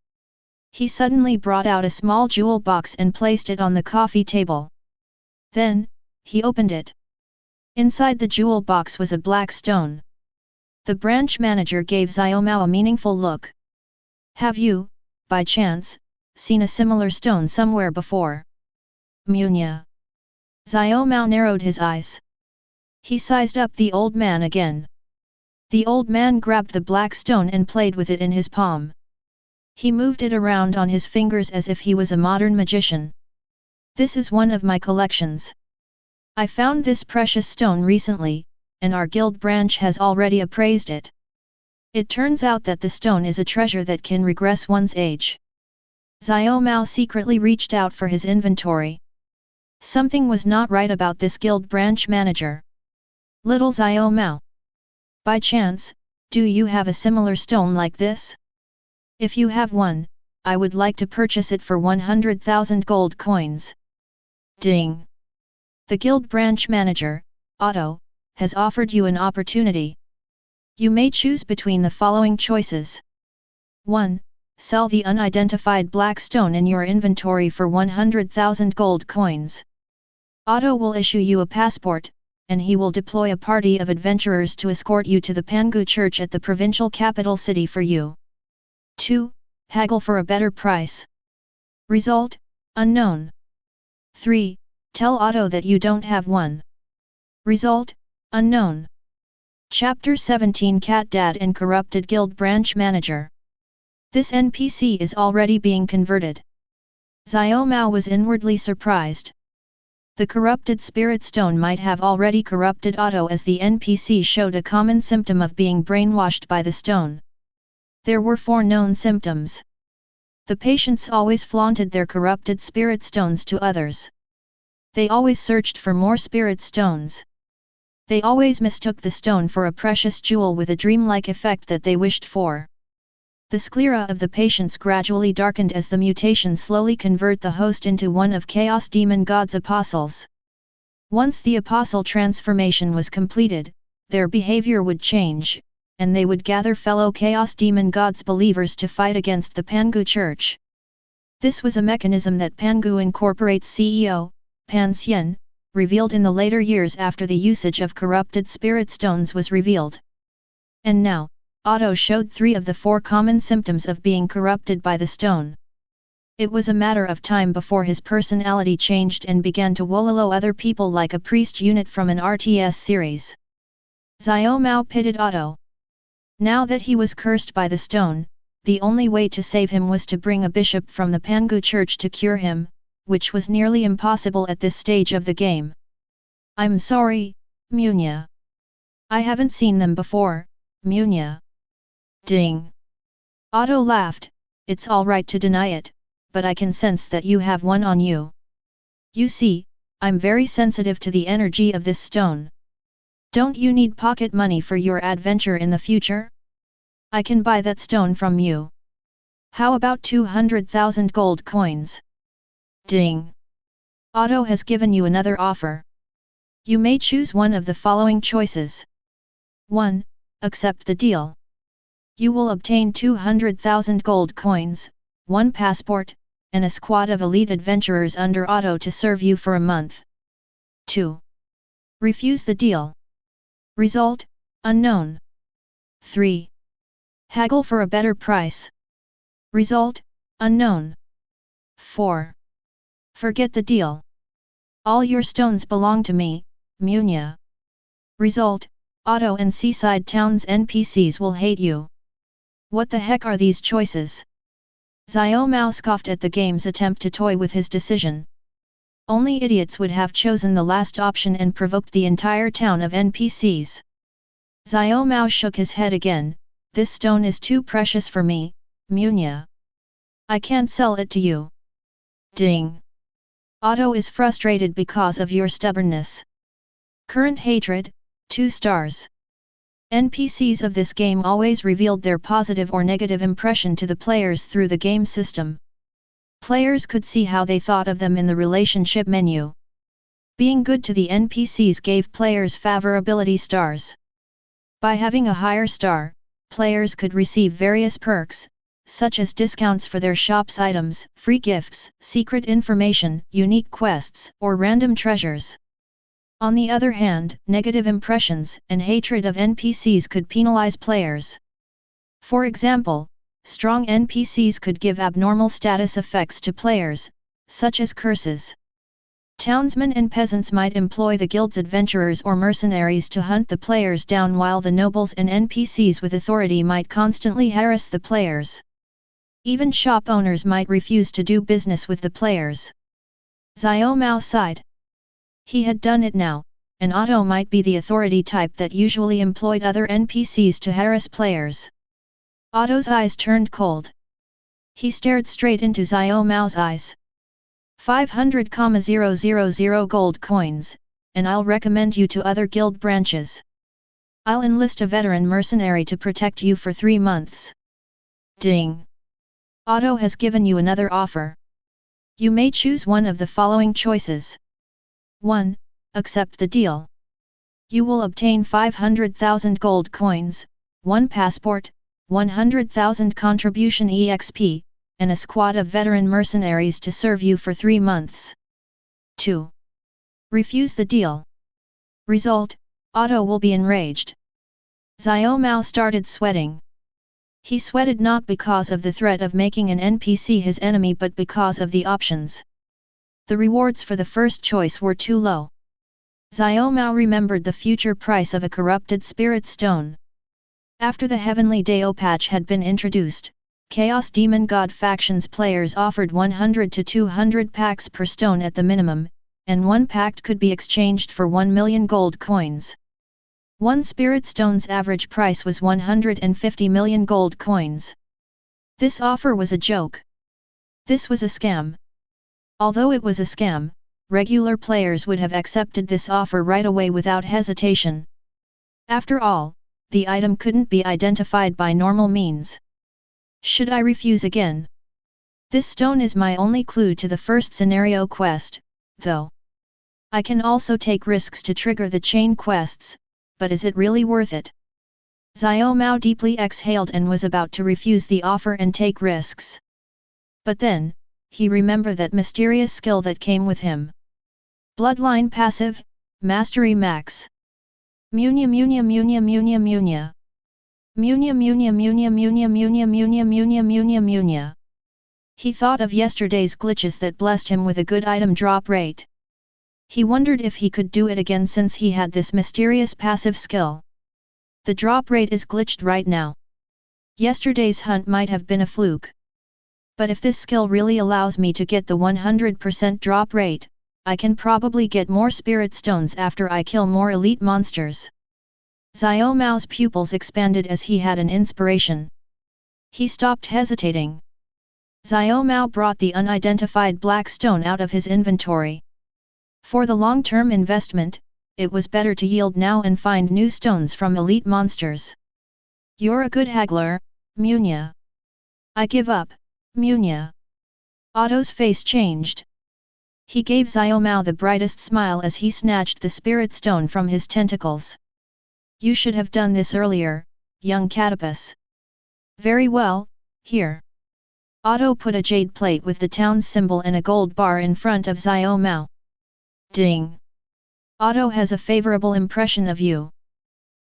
He suddenly brought out a small jewel box and placed it on the coffee table. Then, he opened it. Inside the jewel box was a black stone. The branch manager gave Xiao Mao a meaningful look. "Have you, by chance, seen a similar stone somewhere before?" "Munya." Xiao Mao narrowed his eyes. He sized up the old man again. The old man grabbed the black stone and played with it in his palm. He moved it around on his fingers as if he was a modern magician. "This is one of my collections. I found this precious stone recently, and our guild branch has already appraised it. It turns out that the stone is a treasure that can regress one's age." Xiao Mao secretly reached out for his inventory. Something was not right about this guild branch manager. "Little Xiao Mao. By chance, do you have a similar stone like this? If you have one, I would like to purchase it for 100,000 gold coins." Ding! The guild branch manager, Otto, has offered you an opportunity. You may choose between the following choices. 1. Sell the unidentified black stone in your inventory for 100,000 gold coins. Otto will issue you a passport, and he will deploy a party of adventurers to escort you to the Pangu church at the provincial capital city for you. 2. Haggle for a better price. Result, unknown. 3. Tell Otto that you don't have one. Result, unknown. Chapter 17 Cat Dad and Corrupted Guild Branch Manager. This NPC is already being converted. Xiao Mao was inwardly surprised. The corrupted spirit stone might have already corrupted Otto, as the NPC showed a common symptom of being brainwashed by the stone. There were 4 known symptoms. The patients always flaunted their corrupted spirit stones to others. They always searched for more spirit stones. They always mistook the stone for a precious jewel with a dreamlike effect that they wished for. The sclera of the patients gradually darkened as the mutation slowly convert the host into one of Chaos Demon God's apostles. Once the apostle transformation was completed, their behavior would change, and they would gather fellow Chaos Demon God's believers to fight against the Pangu Church. This was a mechanism that Pangu Incorporate's CEO, Pan Xian, revealed in the later years after the usage of corrupted spirit stones was revealed. And now, Otto showed 3 of the 4 common symptoms of being corrupted by the stone. It was a matter of time before his personality changed and began to wololo other people like a priest unit from an RTS series. Xiao Mao pitied Otto. Now that he was cursed by the stone, the only way to save him was to bring a bishop from the Pangu church to cure him, which was nearly impossible at this stage of the game. "I'm sorry, Munya. I haven't seen them before, Munya." Ding! Otto laughed. "It's alright to deny it, but I can sense that you have one on you. You see, I'm very sensitive to the energy of this stone. Don't you need pocket money for your adventure in the future? I can buy that stone from you. How about 200,000 gold coins? Ding! Otto has given you another offer. You may choose one of the following choices. 1. Accept the deal. You will obtain 200,000 gold coins, 1 passport, and a squad of elite adventurers under Otto to serve you for a month. 2. Refuse the deal. Result, unknown. 3. Haggle for a better price. Result, unknown. 4. Forget the deal. All your stones belong to me, Munya. Result, Otto and seaside towns NPCs will hate you. What the heck are these choices? Xiao Mao scoffed at the game's attempt to toy with his decision. Only idiots would have chosen the last option and provoked the entire town of NPCs. Xiao Mao shook his head again. This stone is too precious for me, Munya. I can't sell it to you. Ding. Otto is frustrated because of your stubbornness. Current hatred, 2 stars. NPCs of this game always revealed their positive or negative impression to the players through the game system. Players could see how they thought of them in the relationship menu. Being good to the NPCs gave players favorability stars. By having a higher star, players could receive various perks, such as discounts for their shop's items, free gifts, secret information, unique quests, or random treasures. On the other hand, negative impressions and hatred of NPCs could penalize players. For example, strong NPCs could give abnormal status effects to players, such as curses. Townsmen and peasants might employ the guild's adventurers or mercenaries to hunt the players down, while the nobles and NPCs with authority might constantly harass the players. Even shop owners might refuse to do business with the players. Xiao Mao sighed. He had done it now, and Otto might be the authority type that usually employed other NPCs to harass players. Otto's eyes turned cold. He stared straight into Xiao Mao's eyes. 500,000 gold coins, and I'll recommend you to other guild branches. I'll enlist a veteran mercenary to protect you for 3 months. Ding! Otto has given you another offer. You may choose one of the following choices. 1. Accept the deal. You will obtain 500,000 gold coins, 1 passport, 100,000 contribution EXP, and a squad of veteran mercenaries to serve you for 3 months. 2. Refuse the deal. Result, Otto will be enraged. Xiao Mao started sweating. He sweated not because of the threat of making an NPC his enemy, but because of the options. The rewards for the first choice were too low. Xiao Mao remembered the future price of a corrupted spirit stone. After the Heavenly Dao patch had been introduced, Chaos Demon God factions players offered 100 to 200 packs per stone at the minimum, and 1 pack could be exchanged for 1 million gold coins. 1 spirit stone's average price was 150 million gold coins. This offer was a joke. This was a scam. Although it was a scam, regular players would have accepted this offer right away without hesitation. After all, the item couldn't be identified by normal means. Should I refuse again? This stone is my only clue to the first scenario quest, though. I can also take risks to trigger the chain quests, but is it really worth it? Xiao Mao deeply exhaled and was about to refuse the offer and take risks. But then, he remembered that mysterious skill that came with him. Bloodline passive, Mastery Max. Munya Munya Munya Munya Munya. Munya Munya Munya Munya Munya Munya Munya Munya Munya. He thought of yesterday's glitches that blessed him with a good item drop rate. He wondered if he could do it again since he had this mysterious passive skill. The drop rate is glitched right now. Yesterday's hunt might have been a fluke. But if this skill really allows me to get the 100% drop rate, I can probably get more spirit stones after I kill more elite monsters. Xiao Mao's pupils expanded as he had an inspiration. He stopped hesitating. Xiao Mao brought the unidentified black stone out of his inventory. For the long-term investment, it was better to yield now and find new stones from elite monsters. You're a good haggler, Munya. I give up, Munya. Otto's face changed. He gave Xiao Mao the brightest smile as he snatched the spirit stone from his tentacles. You should have done this earlier, young Catapus. Very well, here. Otto put a jade plate with the town's symbol and a gold bar in front of Xiao Mao. Ding! Otto has a favorable impression of you.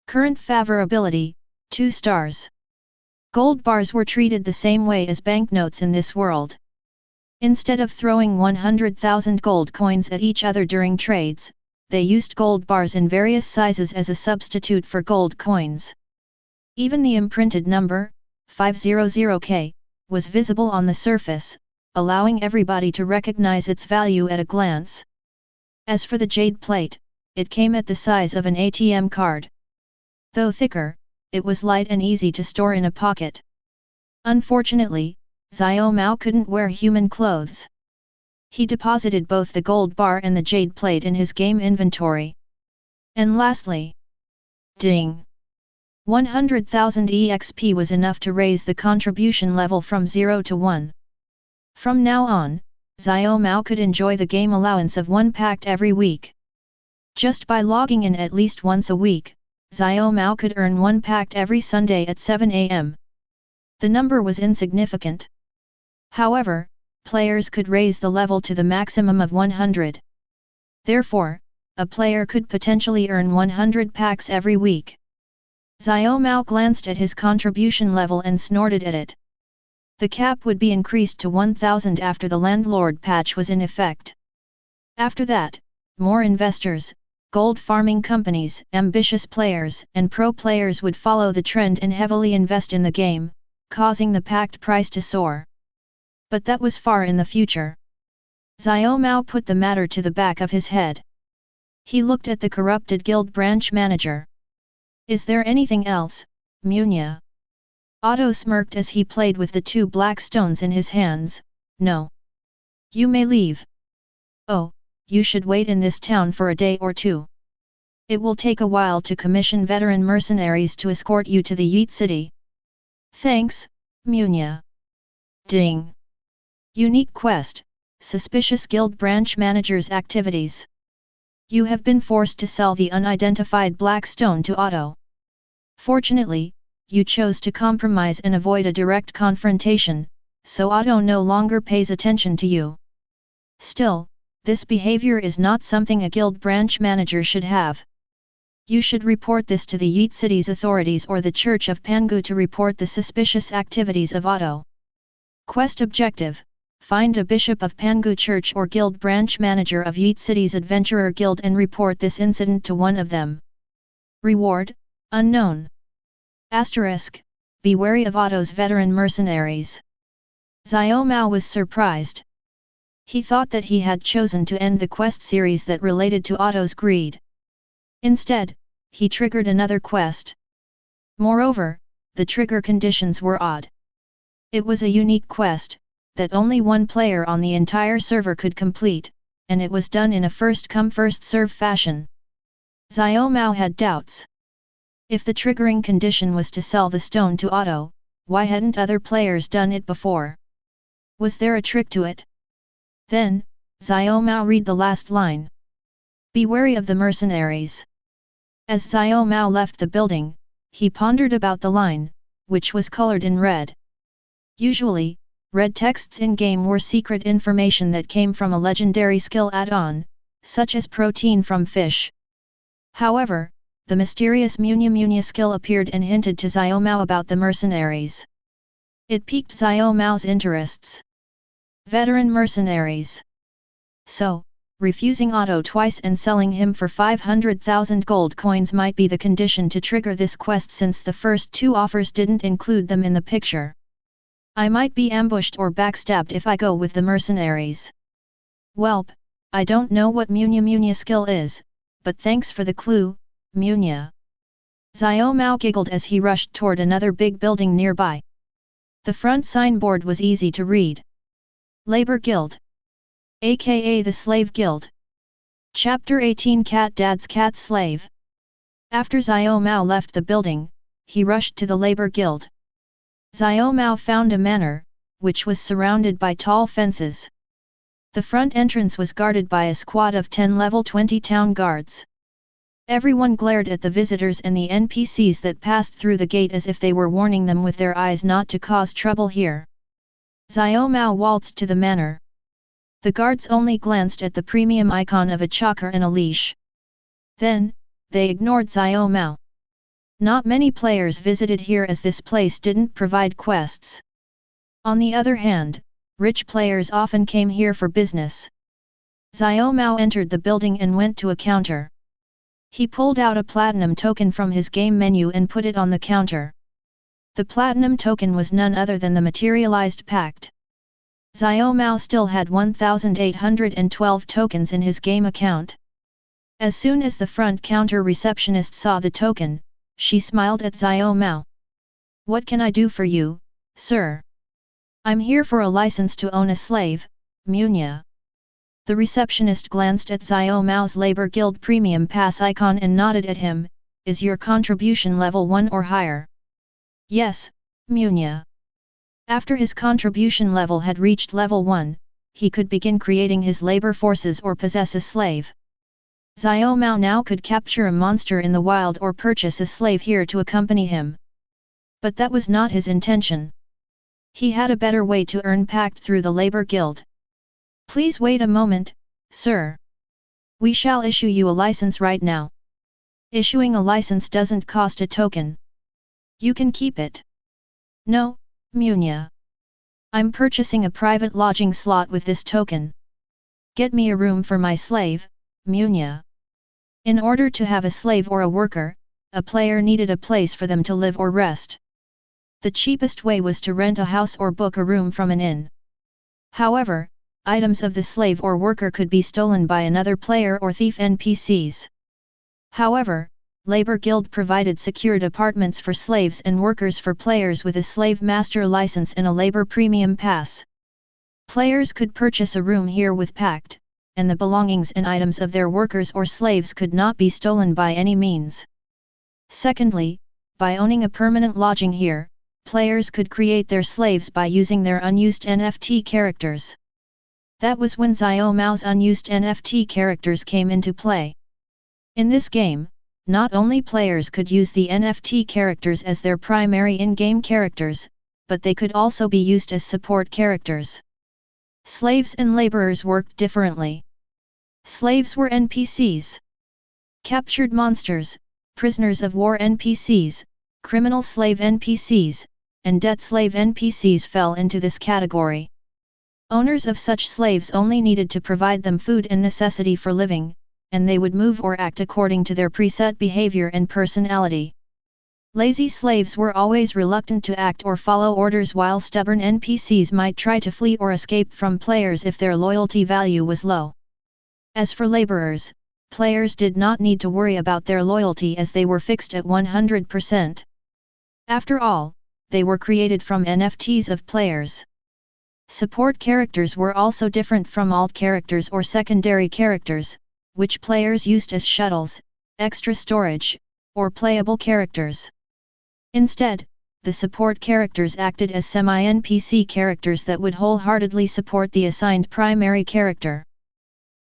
Current favorability, 2 stars. Gold bars were treated the same way as banknotes in this world. Instead of throwing 100,000 gold coins at each other during trades, they used gold bars in various sizes as a substitute for gold coins. Even the imprinted number, 500K, was visible on the surface, allowing everybody to recognize its value at a glance. As for the jade plate, it came at the size of an ATM card. Though thicker, it was light and easy to store in a pocket. Unfortunately, Xiao Mao couldn't wear human clothes. He deposited both the gold bar and the jade plate in his game inventory. And lastly, ding! 100,000 EXP was enough to raise the contribution level from 0 to 1. From now on, Xiao Mao could enjoy the game allowance of 1 pact every week. Just by logging in at least once a week, Xiao Mao could earn 1 pact every Sunday at 7 am. The number was insignificant. However, players could raise the level to the maximum of 100. Therefore, a player could potentially earn 100 packs every week. Xiao Mao glanced at his contribution level and snorted at it. The cap would be increased to 1000 after the landlord patch was in effect. After that, more investors, gold farming companies, ambitious players and pro players would follow the trend and heavily invest in the game, causing the pact price to soar. But that was far in the future. Xiao Mao put the matter to the back of his head. He looked at the corrupted guild branch manager. Is there anything else, Munya? Otto smirked as he played with the 2 black stones in his hands. No. You may leave. Oh, you should wait in this town for a day or 2. It will take a while to commission veteran mercenaries to escort you to the Yeet City. Thanks, Munya. Ding. Unique quest, Suspicious Guild Branch Manager's Activities. You have been forced to sell the unidentified black stone to Otto. Fortunately, you chose to compromise and avoid a direct confrontation, so Otto no longer pays attention to you. Still, this behavior is not something a guild branch manager should have. You should report this to the Yeet City's authorities or the Church of Pangu to report the suspicious activities of Otto. Quest objective: find a bishop of Pangu Church or guild branch manager of Yeet City's Adventurer Guild and report this incident to one of them. Reward: unknown. Asterisk: be wary of Otto's veteran mercenaries. Xiao Mao was surprised. He thought that he had chosen to end the quest series that related to Otto's greed. Instead, he triggered another quest. Moreover, the trigger conditions were odd. It was a unique quest, that only one player on the entire server could complete, and it was done in a first-come first-serve fashion. Xiao Mao had doubts. If the triggering condition was to sell the stone to Otto, why hadn't other players done it before? Was there a trick to it? Then, Xiao Mao read the last line. Be wary of the mercenaries. As Xiao Mao left the building, he pondered about the line, which was colored in red. Usually, red texts in-game were secret information that came from a legendary skill add-on, such as protein from fish. However, the mysterious Munya skill appeared and hinted to Xiao Mao about the mercenaries. It piqued Xiao Mao's interests. Veteran mercenaries. So, refusing Otto twice and selling him for 500,000 gold coins might be the condition to trigger this quest, since the first 2 offers didn't include them in the picture. I might be ambushed or backstabbed if I go with the mercenaries. Welp, I don't know what Munya skill is, but thanks for the clue, Munya. Xiao Mao giggled as he rushed toward another big building nearby. The front signboard was easy to read. Labor Guild. aka the Slave Guild. Chapter 18: Cat Dad's Cat Slave. After Xiao Mao left the building, he rushed to the Labor Guild. Xiao Mao found a manor, which was surrounded by tall fences. The front entrance was guarded by a squad of 10 level 20 town guards. Everyone glared at the visitors and the NPCs that passed through the gate as if they were warning them with their eyes not to cause trouble here. Xiao Mao waltzed to the manor. The guards only glanced at the premium icon of a choker and a leash. Then, they ignored Xiao Mao. Not many players visited here as this place didn't provide quests. On the other hand, rich players often came here for business. Xiao Mao entered the building and went to a counter. He pulled out a platinum token from his game menu and put it on the counter. The platinum token was none other than the materialized pact. Xiao Mao still had 1,812 tokens in his game account. As soon as the front counter receptionist saw the token, she smiled at Xiao Mao. "What can I do for you, sir?" "I'm here for a license to own a slave, Munya." The receptionist glanced at Xiao Mao's Labor Guild Premium Pass icon and nodded at him. "Is your contribution level 1 or higher?" "Yes, Munya." After his contribution level had reached level 1, he could begin creating his labor forces or possess a slave. Xiao Mao now could capture a monster in the wild or purchase a slave here to accompany him. But that was not his intention. He had a better way to earn pact through the labor guild. "Please wait a moment, sir. We shall issue you a license right now." "Issuing a license doesn't cost a token. You can keep it." "No, Munya. I'm purchasing a private lodging slot with this token. Get me a room for my slave, Munya." In order to have a slave or a worker, a player needed a place for them to live or rest. The cheapest way was to rent a house or book a room from an inn. However, items of the slave or worker could be stolen by another player or thief NPCs. However, Labor Guild provided secured apartments for slaves and workers for players with a slave master license and a labor premium pass. Players could purchase a room here with pact, and the belongings and items of their workers or slaves could not be stolen by any means. Secondly, by owning a permanent lodging here, players could create their slaves by using their unused NFT characters. That was when Xiao Mao's unused NFT characters came into play. In this game, not only players could use the NFT characters as their primary in-game characters, but they could also be used as support characters. Slaves and laborers worked differently. Slaves were NPCs. Captured monsters, prisoners of war NPCs, criminal slave NPCs, and debt slave NPCs fell into this category. Owners of such slaves only needed to provide them food and necessity for living, and they would move or act according to their preset behavior and personality. Lazy slaves were always reluctant to act or follow orders, while stubborn NPCs might try to flee or escape from players if their loyalty value was low. As for laborers, players did not need to worry about their loyalty as they were fixed at 100%. After all, they were created from NFTs of players. Support characters were also different from alt characters or secondary characters, which players used as shuttles, extra storage, or playable characters. Instead, the support characters acted as semi-NPC characters that would wholeheartedly support the assigned primary character.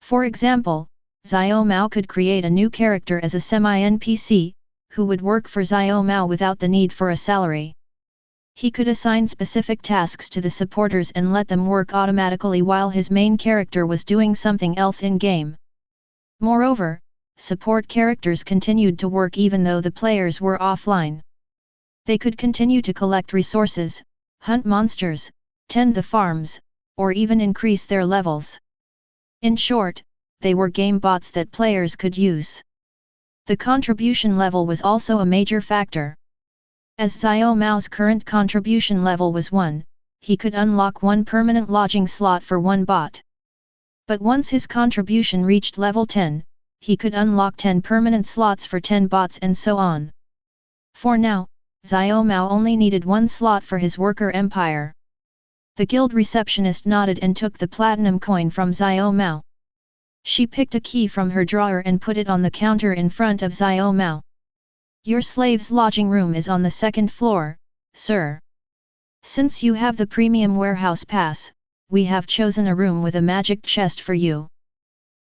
For example, Xiao Mao could create a new character as a semi-NPC, who would work for Xiao Mao without the need for a salary. He could assign specific tasks to the supporters and let them work automatically while his main character was doing something else in-game. Moreover, support characters continued to work even though the players were offline. They could continue to collect resources, hunt monsters, tend the farms, or even increase their levels. In short, they were game bots that players could use. The contribution level was also a major factor. As Xiao Mao's current contribution level was 1, he could unlock 1 permanent lodging slot for 1 bot. But once his contribution reached level 10, he could unlock 10 permanent slots for 10 bots and so on. For now, Xiao Mao only needed 1 slot for his worker empire. The guild receptionist nodded and took the platinum coin from Xiao Mao. She picked a key from her drawer and put it on the counter in front of Xiao Mao. "Your slave's lodging room is on the 2nd floor, sir. Since you have the premium warehouse pass, we have chosen a room with a magic chest for you."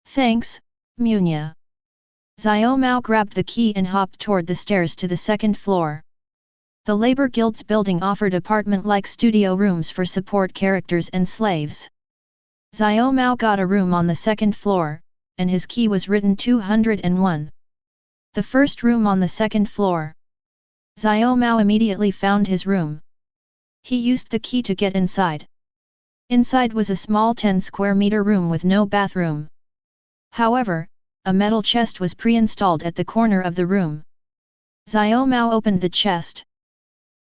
"Thanks, Munya." Xiao Mao grabbed the key and hopped toward the stairs to the 2nd floor. The Labor Guild's building offered apartment-like studio rooms for support characters and slaves. Xiao Mao got a room on the 2nd floor, and his key was written 201. The first room on the 2nd floor. Xiao Mao immediately found his room. He used the key to get inside. Inside was a small 10 square meter room with no bathroom. However, a metal chest was pre-installed at the corner of the room. Xiao Mao opened the chest.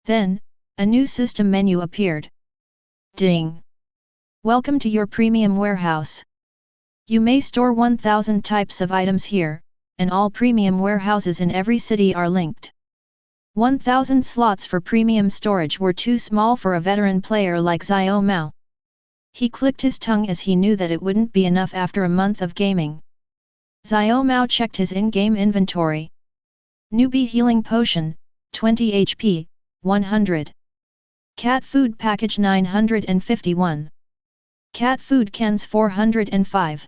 Then, A new system menu appeared. Ding! Welcome to your premium warehouse. You may store 1000 types of items here, and all premium warehouses in every city are linked. 1000 slots for premium storage were too small for a veteran player like Xiao Mao. He clicked his tongue as he knew that it wouldn't be enough after a month of gaming. Xiao Mao checked his in-game inventory. Newbie Healing Potion, 20 HP, 100. Cat Food Package 951. Cat Food Cans 405.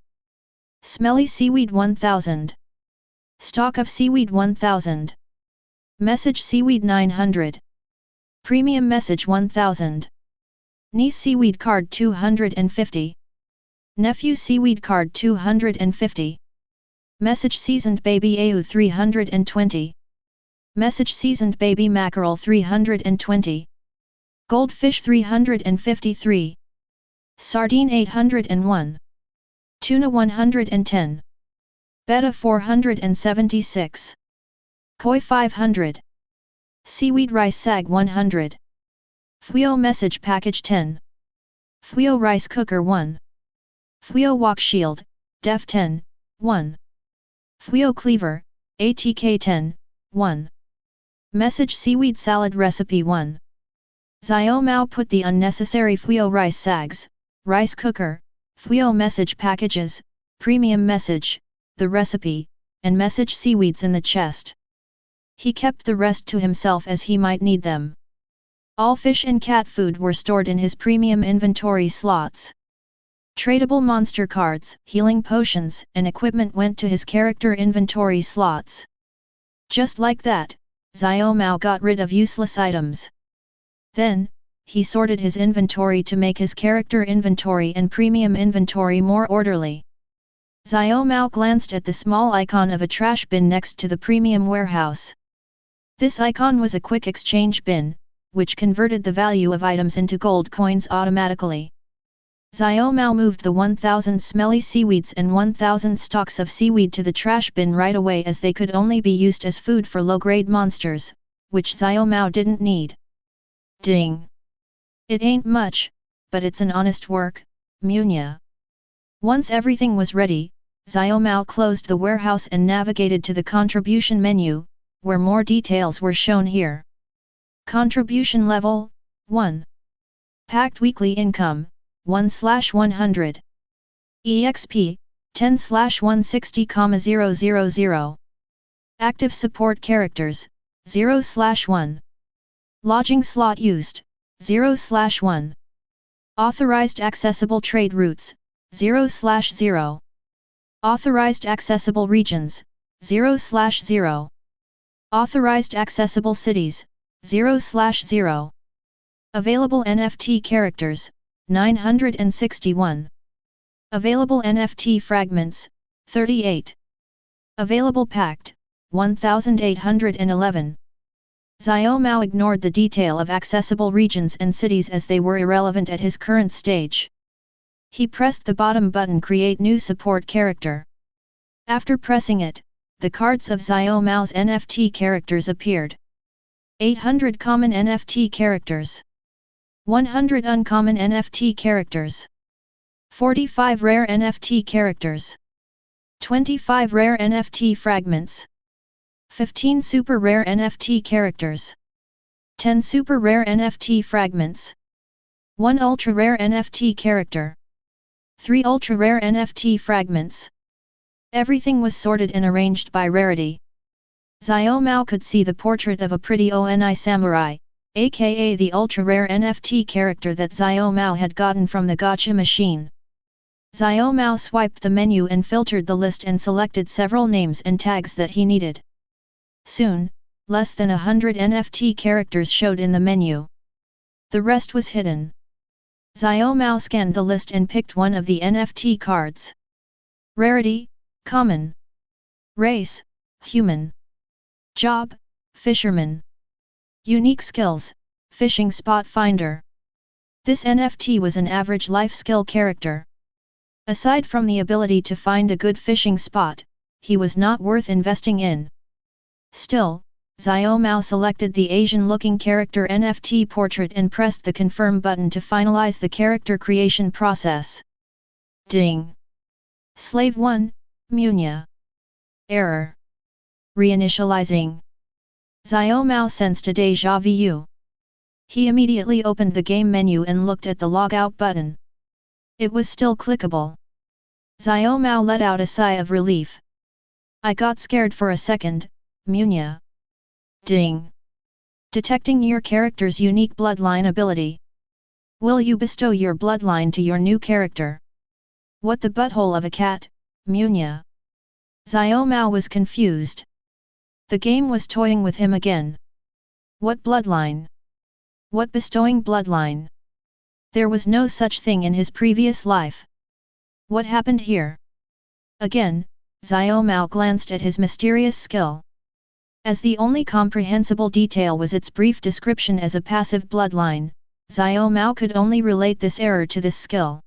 Smelly Seaweed 1000. Stock of Seaweed 1000. Message Seaweed 900. Premium Message 1000. Niece Seaweed Card 250. Nephew Seaweed Card 250. Message Seasoned Baby AU 320. Message Seasoned Baby Mackerel 320. Goldfish 353. Sardine 801. Tuna 110. Betta 476. Koi 500. Seaweed Rice Sag 100. Fuyo Message Package 10. Fuyo Rice Cooker 1. Fuyo Wok Shield, Def 10, 1. Fuyo Cleaver, ATK 10, 1. Message Seaweed Salad Recipe 1. Xiao Mao put the unnecessary Fuyo Rice Sags, Rice Cooker, Fuyo Message Packages, Premium Message, the recipe, and Message Seaweeds in the chest. He kept the rest to himself as he might need them. All fish and cat food were stored in his premium inventory slots. Tradable monster cards, healing potions, and equipment went to his character inventory slots. Just like that, Xiao Mao got rid of useless items. Then, he sorted his inventory to make his character inventory and premium inventory more orderly. Xiao Mao glanced at the small icon of a trash bin next to the premium warehouse. This icon was a quick exchange bin, which converted the value of items into gold coins automatically. Xiao Mao moved the 1000 smelly seaweeds and 1000 stalks of seaweed to the trash bin right away as they could only be used as food for low-grade monsters, which Xiao Mao didn't need. Ding! It ain't much, but it's an honest work, Munya. Once everything was ready, Xiao Mao closed the warehouse and navigated to the contribution menu, where more details were shown here. Contribution level, 1. Packed weekly income, 1/100. EXP, 10/160,000. Active support characters, 0/1. Lodging slot used, 0/1. Authorized accessible trade routes, 0/0. Authorized accessible regions, 0/0. Authorized accessible cities, 0/0. Available NFT characters, 961. Available NFT fragments, 38. Available packed, 1811. Xiao Mao ignored the detail of accessible regions and cities as they were irrelevant at his current stage. He pressed the bottom button Create New Support Character. After pressing it, the cards of Xiao Mao's NFT characters appeared. 800 common NFT characters. 100 uncommon NFT characters. 45 rare NFT characters. 25 rare NFT fragments. 15 super rare NFT characters. 10 super rare NFT fragments. 1 ultra rare NFT character. 3 ultra rare NFT fragments. Everything was sorted and arranged by rarity. Xiao Mao could see the portrait of a pretty Oni samurai, aka the ultra rare NFT character that Xiao Mao had gotten from the gacha machine. Xiao Mao swiped the menu and filtered the list and selected several names and tags that he needed. Soon, less than 100 NFT characters showed in the menu. The rest was hidden. Xiao Mao scanned the list and picked one of the NFT cards. Rarity, Common. Race, Human. Job, Fisherman. Unique skills, Fishing Spot Finder. This NFT was an average life skill character. Aside from the ability to find a good fishing spot, he was not worth investing in. Still, Xiao Mao selected the Asian-looking character NFT portrait and pressed the confirm button to finalize the character creation process. Ding! Slave 1, Munya. Error. Reinitializing. Xiao Mao sensed a déjà vu. He immediately opened the game menu and looked at the logout button. It was still clickable. Xiao Mao let out a sigh of relief. I got scared for a second, Munya. Ding! Detecting your character's unique bloodline ability. Will you bestow your bloodline to your new character? What the butthole of a cat, Munya? Xiao Mao was confused. The game was toying with him again. What bloodline? What bestowing bloodline? There was no such thing in his previous life. What happened here? Again, Xiao Mao glanced at his mysterious skill. As the only comprehensible detail was its brief description as a passive bloodline, Xiao Mao could only relate this error to this skill.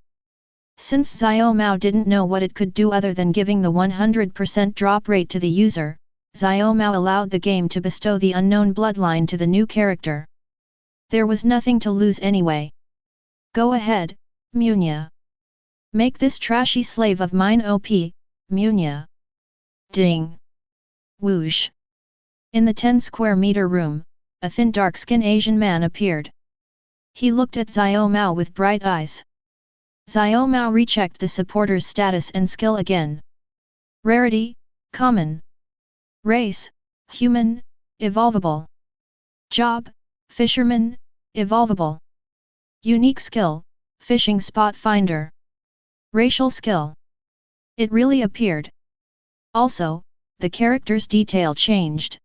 Since Xiao Mao didn't know what it could do other than giving the 100% drop rate to the user, Xiao Mao allowed the game to bestow the unknown bloodline to the new character. There was nothing to lose anyway. Go ahead, Munya. Make this trashy slave of mine OP, Munya. Ding! Whoosh! In the 10 square meter room, a thin dark-skinned Asian man appeared. He looked at Xiao Mao with bright eyes. Xiao Mao rechecked the supporter's status and skill again. Rarity, common. Race, human, evolvable. Job, fisherman, evolvable. Unique skill, fishing spot finder. Racial skill. It really appeared. Also, the character's detail changed.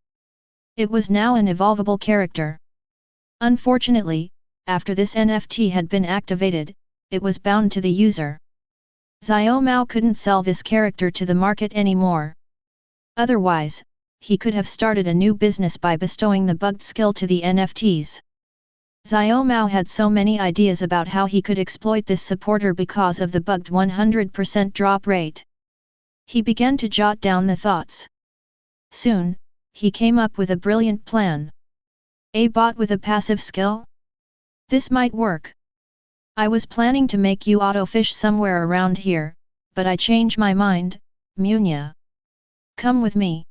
It was now an evolvable character. Unfortunately, after this NFT had been activated, it was bound to the user. Xiao Mao couldn't sell this character to the market anymore. Otherwise, he could have started a new business by bestowing the bugged skill to the NFTs. Xiao Mao had so many ideas about how he could exploit this supporter because of the bugged 100% drop rate. He began to jot down the thoughts. Soon, he came up with a brilliant plan. A bot with a passive skill? This might work. I was planning to make you auto-fish somewhere around here, but I changed my mind, Munya. Come with me.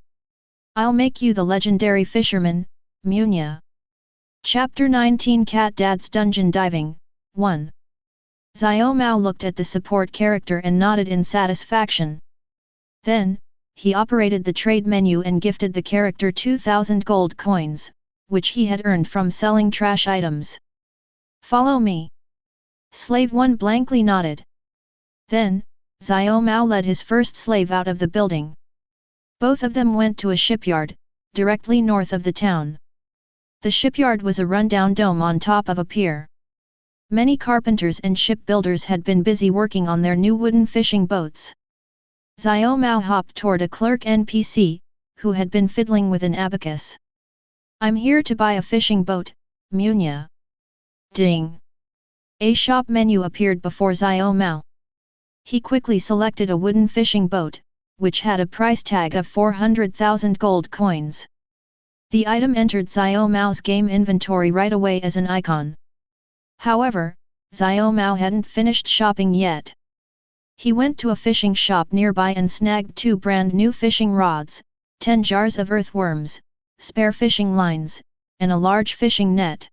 I'll make you the legendary fisherman, Munya. Chapter 19 Cat Dad's Dungeon Diving, 1. Xiao Mao looked at the support character and nodded in satisfaction. Then, he operated the trade menu and gifted the character 2,000 gold coins, which he had earned from selling trash items. Follow me. Slave 1 blankly nodded. Then, Xiao Mao led his first slave out of the building. Both of them went to a shipyard, directly north of the town. The shipyard was a rundown dome on top of a pier. Many carpenters and shipbuilders had been busy working on their new wooden fishing boats. Xiao Mao hopped toward a clerk NPC, who had been fiddling with an abacus. I'm here to buy a fishing boat, Munya. Ding! A shop menu appeared before Xiao Mao. He quickly selected a wooden fishing boat, which had a price tag of 400,000 gold coins. The item entered Xiao Mao's game inventory right away as an icon. However, Xiao Mao hadn't finished shopping yet. He went to a fishing shop nearby and snagged 2 brand new fishing rods, 10 jars of earthworms, spare fishing lines, and a large fishing net.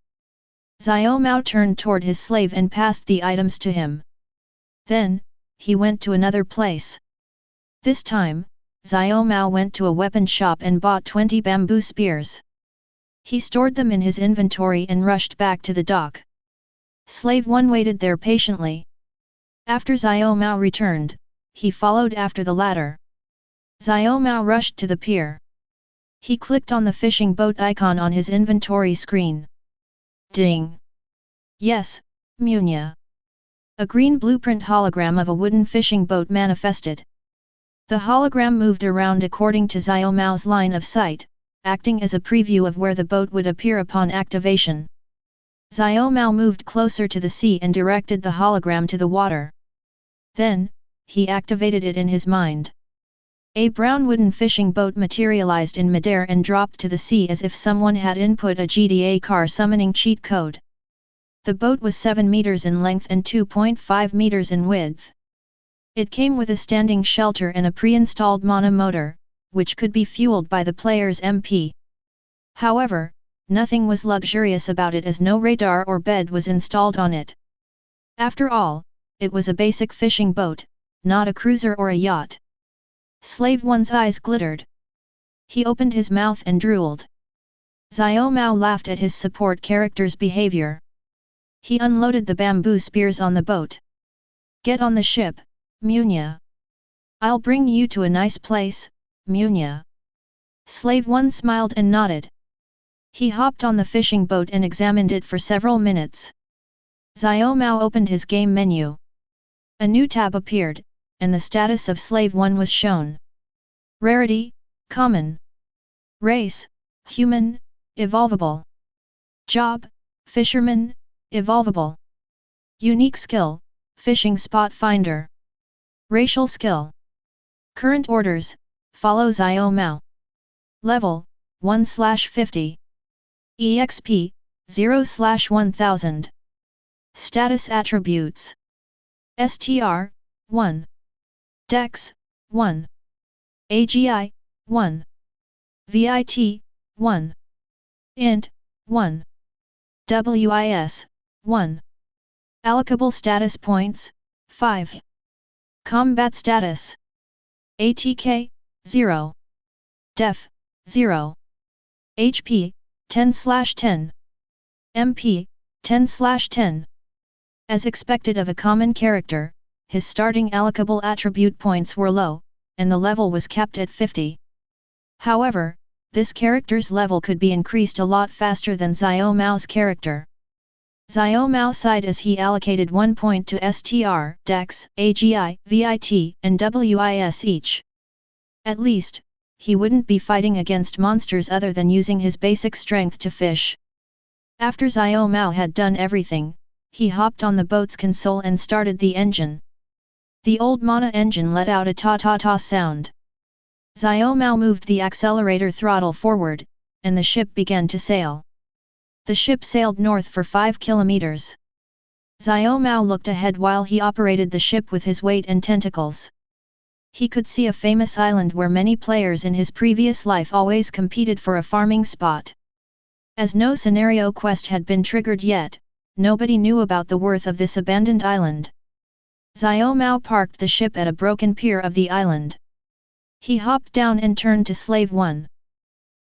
Xiao Mao turned toward his slave and passed the items to him. Then, he went to another place. This time, Xiao Mao went to a weapon shop and bought 20 bamboo spears. He stored them in his inventory and rushed back to the dock. Slave 1 waited there patiently. After Xiao Mao returned, he followed after the latter. Xiao Mao rushed to the pier. He clicked on the fishing boat icon on his inventory screen. Ding! Yes, Munya. A green blueprint hologram of a wooden fishing boat manifested. The hologram moved around according to Xiao Mao's line of sight, acting as a preview of where the boat would appear upon activation. Xiao Mao moved closer to the sea and directed the hologram to the water. Then, he activated it in his mind. A brown wooden fishing boat materialized in midair and dropped to the sea as if someone had input a GTA car summoning cheat code. The boat was 7 meters in length and 2.5 meters in width. It came with a standing shelter and a pre-installed Munya motor, which could be fueled by the player's MP. However, nothing was luxurious about it as no radar or bed was installed on it. After all, it was a basic fishing boat, not a cruiser or a yacht. Slave One's eyes glittered. He opened his mouth and drooled. Xiao Mao laughed at his support character's behavior. He unloaded the bamboo spears on the boat. Get on the ship, Munya. I'll bring you to a nice place, Munya. Slave One smiled and nodded. He hopped on the fishing boat and examined it for several minutes. Xiao Mao opened his game menu. A new tab appeared, and the status of Slave One was shown. Rarity, Common. Race, Human, Evolvable. Job, Fisherman, Evolvable. Unique skill, Fishing Spot Finder. Racial skill. Current orders, follow Xiao Mao. Level, 1/50. EXP, 0/1000. Status attributes. STR, 1. Dex, 1. AGI, 1. VIT, 1. Int, 1. WIS, 1. Allocable status points, 5. Combat status. ATK, 0. Def, 0. HP, 10/10. MP, 10/10. As expected of a common character, his starting allocable attribute points were low, and the level was capped at 50. However, this character's level could be increased a lot faster than Xiao Mao's character. Xiao Mao sighed as he allocated 1 point to STR, Dex, AGI, VIT, and WIS each. At least, he wouldn't be fighting against monsters other than using his basic strength to fish. After Xiao Mao had done everything, he hopped on the boat's console and started the engine. The old Munya engine let out a ta-ta-ta sound. Xiao Mao moved the accelerator throttle forward, and the ship began to sail. The ship sailed north for 5 kilometers. Xiao Mao looked ahead while he operated the ship with his weight and tentacles. He could see a famous island where many players in his previous life always competed for a farming spot. As no scenario quest had been triggered yet, nobody knew about the worth of this abandoned island. Xiao Mao parked the ship at a broken pier of the island. He hopped down and turned to Slave One.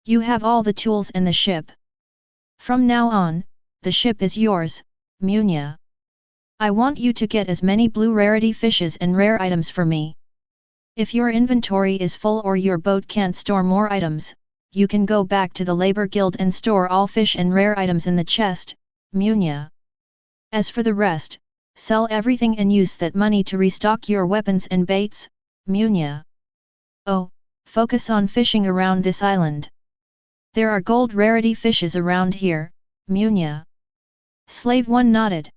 You have all the tools and the ship. From now on, the ship is yours, Munya. I want you to get as many blue rarity fishes and rare items for me. If your inventory is full or your boat can't store more items, you can go back to the labor guild and store all fish and rare items in the chest, Munya. As for the rest, sell everything and use that money to restock your weapons and baits, Munya. Oh, focus on fishing around this island. There are gold rarity fishes around here, Munya. Slave One nodded.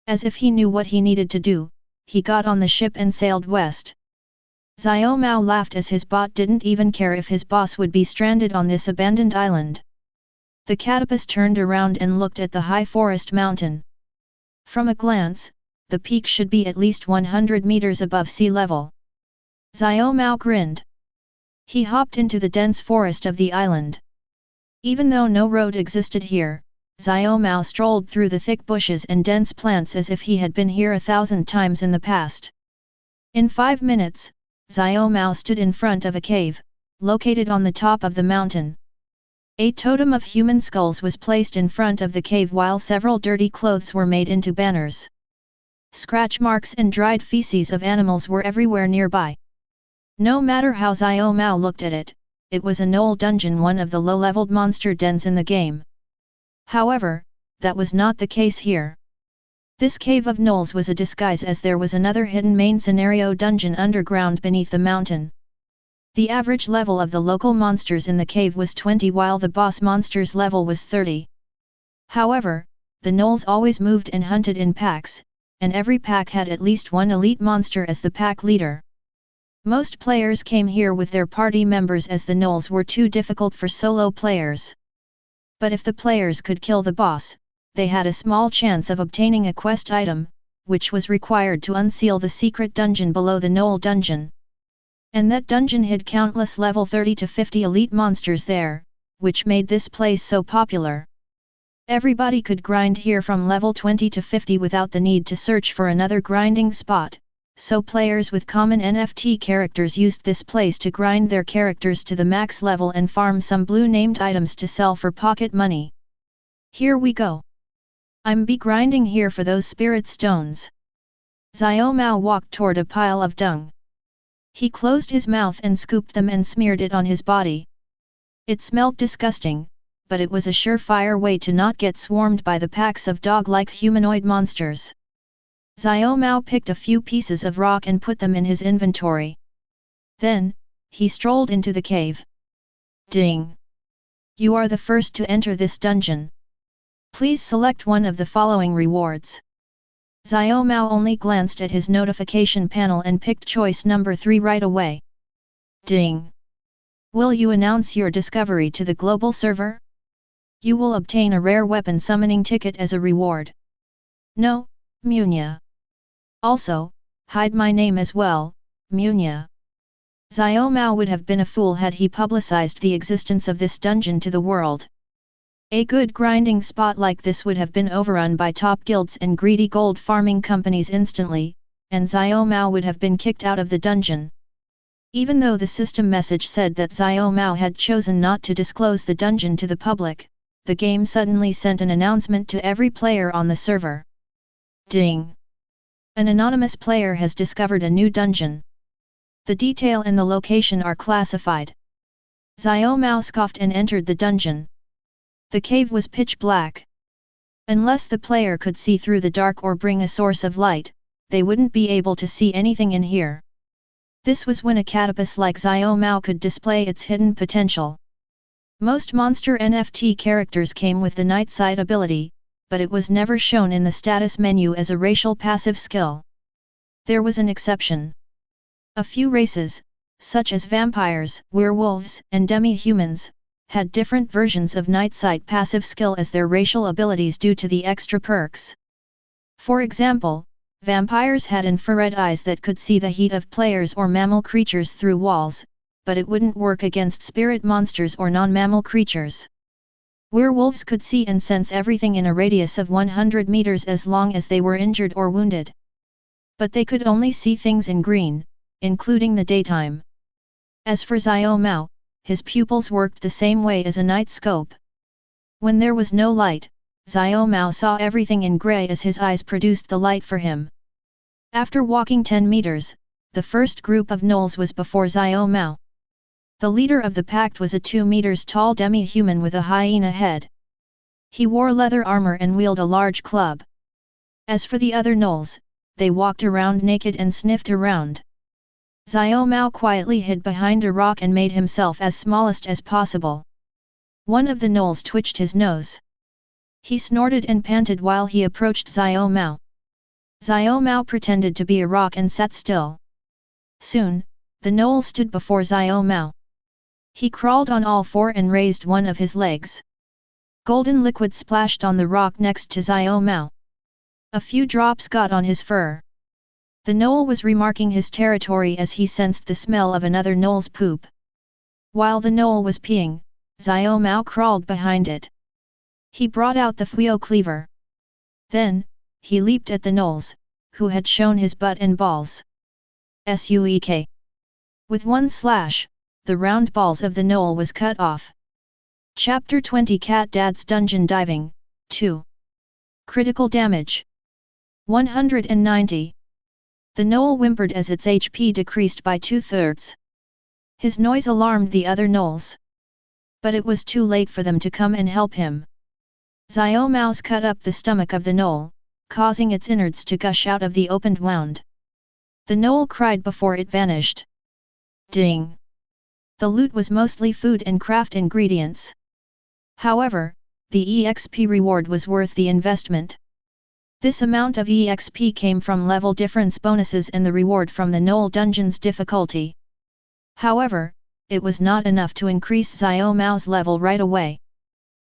As if he knew what he needed to do, he got on the ship and sailed west. Xiao Mao laughed as his bot didn't even care if his boss would be stranded on this abandoned island. The catapus turned around and looked at the high forest mountain. From a glance, the peak should be at least 100 meters above sea level. Xiao Mao grinned. He hopped into the dense forest of the island. Even though no road existed here, Xiao Mao strolled through the thick bushes and dense plants as if he had been here 1,000 times in the past. In 5 minutes, Xiao Mao stood in front of a cave, located on the top of the mountain. A totem of human skulls was placed in front of the cave while several dirty clothes were made into banners. Scratch marks and dried feces of animals were everywhere nearby. No matter how Xiao Mao looked at it, it was a gnoll dungeon, one of the low-leveled monster dens in the game. However, that was not the case here. This cave of gnolls was a disguise as there was another hidden main scenario dungeon underground beneath the mountain. The average level of the local monsters in the cave was 20 while the boss monster's level was 30. However, the gnolls always moved and hunted in packs, and every pack had at least one elite monster as the pack leader. Most players came here with their party members as the gnolls were too difficult for solo players. But if the players could kill the boss, they had a small chance of obtaining a quest item, which was required to unseal the secret dungeon below the gnoll dungeon. And that dungeon hid countless level 30 to 50 elite monsters there, which made this place so popular. Everybody could grind here from level 20 to 50 without the need to search for another grinding spot, so players with common NFT characters used this place to grind their characters to the max level and farm some blue-named items to sell for pocket money. Here we go. I'm be grinding here for those spirit stones. Xiao Mao walked toward a pile of dung. He closed his mouth and scooped them and smeared it on his body. It smelled disgusting, but it was a surefire way to not get swarmed by the packs of dog-like humanoid monsters. Xiao Mao picked a few pieces of rock and put them in his inventory. Then, he strolled into the cave. Ding! You are the first to enter this dungeon. Please select one of the following rewards. Xiao Mao only glanced at his notification panel and picked choice number 3 right away. Ding! Will you announce your discovery to the global server? You will obtain a rare weapon summoning ticket as a reward. No, Munya. Also, hide my name as well, Munya. Xiao Mao would have been a fool had he publicized the existence of this dungeon to the world. A good grinding spot like this would have been overrun by top guilds and greedy gold farming companies instantly, and Xiao Mao would have been kicked out of the dungeon. Even though the system message said that Xiao Mao had chosen not to disclose the dungeon to the public, the game suddenly sent an announcement to every player on the server. Ding! An anonymous player has discovered a new dungeon. The detail and the location are classified. Xiao Mao scoffed and entered the dungeon. The cave was pitch black. Unless the player could see through the dark or bring a source of light, they wouldn't be able to see anything in here. This was when a catapus like Xiao Mao could display its hidden potential. Most monster NFT characters came with the night sight ability, but it was never shown in the status menu as a racial passive skill. There was an exception. A few races, such as vampires, werewolves, and demi-humans, had different versions of night sight passive skill as their racial abilities due to the extra perks. For example, vampires had infrared eyes that could see the heat of players or mammal creatures through walls, but it wouldn't work against spirit monsters or non-mammal creatures. Werewolves could see and sense everything in a radius of 100 meters as long as they were injured or wounded. But they could only see things in green, including the daytime. As for Xiao Mao, his pupils worked the same way as a night scope. When there was no light, Xiao Mao saw everything in grey as his eyes produced the light for him. After walking 10 meters, the first group of gnolls was before Xiao Mao. The leader of the pact was a 2 meters tall demi-human with a hyena head. He wore leather armor and wielded a large club. As for the other gnolls, they walked around naked and sniffed around. Xiao Mao quietly hid behind a rock and made himself as smallest as possible. One of the gnolls twitched his nose. He snorted and panted while he approached Xiao Mao. Xiao Mao pretended to be a rock and sat still. Soon, the gnoll stood before Xiao Mao. He crawled on all four and raised one of his legs. Golden liquid splashed on the rock next to Xiao Mao. A few drops got on his fur. The gnoll was remarking his territory as he sensed the smell of another gnoll's poop. While the gnoll was peeing, Xiao Mao crawled behind it. He brought out the Fuyo cleaver. Then, he leaped at the gnolls, who had shown his butt and balls. Suek. With one slash, the round balls of the gnoll was cut off. Chapter 20 Cat Dad's Dungeon Diving, 2. Critical Damage 190. The gnoll whimpered as its HP decreased by 2/3. His noise alarmed the other gnolls. But it was too late for them to come and help him. Xiao Mao's cut up the stomach of the gnoll, causing its innards to gush out of the opened wound. The gnoll cried before it vanished. Ding! The loot was mostly food and craft ingredients. However, the EXP reward was worth the investment. This amount of EXP came from level difference bonuses and the reward from the Knoll dungeon's difficulty. However, it was not enough to increase Xiao Mao's level right away.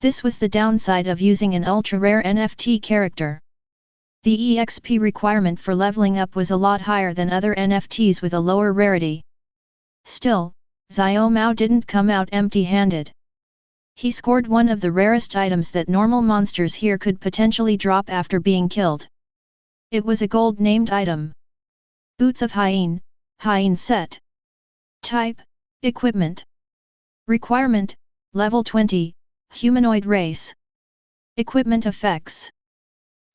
This was the downside of using an ultra-rare NFT character. The EXP requirement for leveling up was a lot higher than other NFTs with a lower rarity. Still, Xiao Mao didn't come out empty-handed. He scored one of the rarest items that normal monsters here could potentially drop after being killed. It was a gold-named item. Boots of Hyene, Hyene set. Type, Equipment. Requirement, Level 20, Humanoid race. Equipment effects.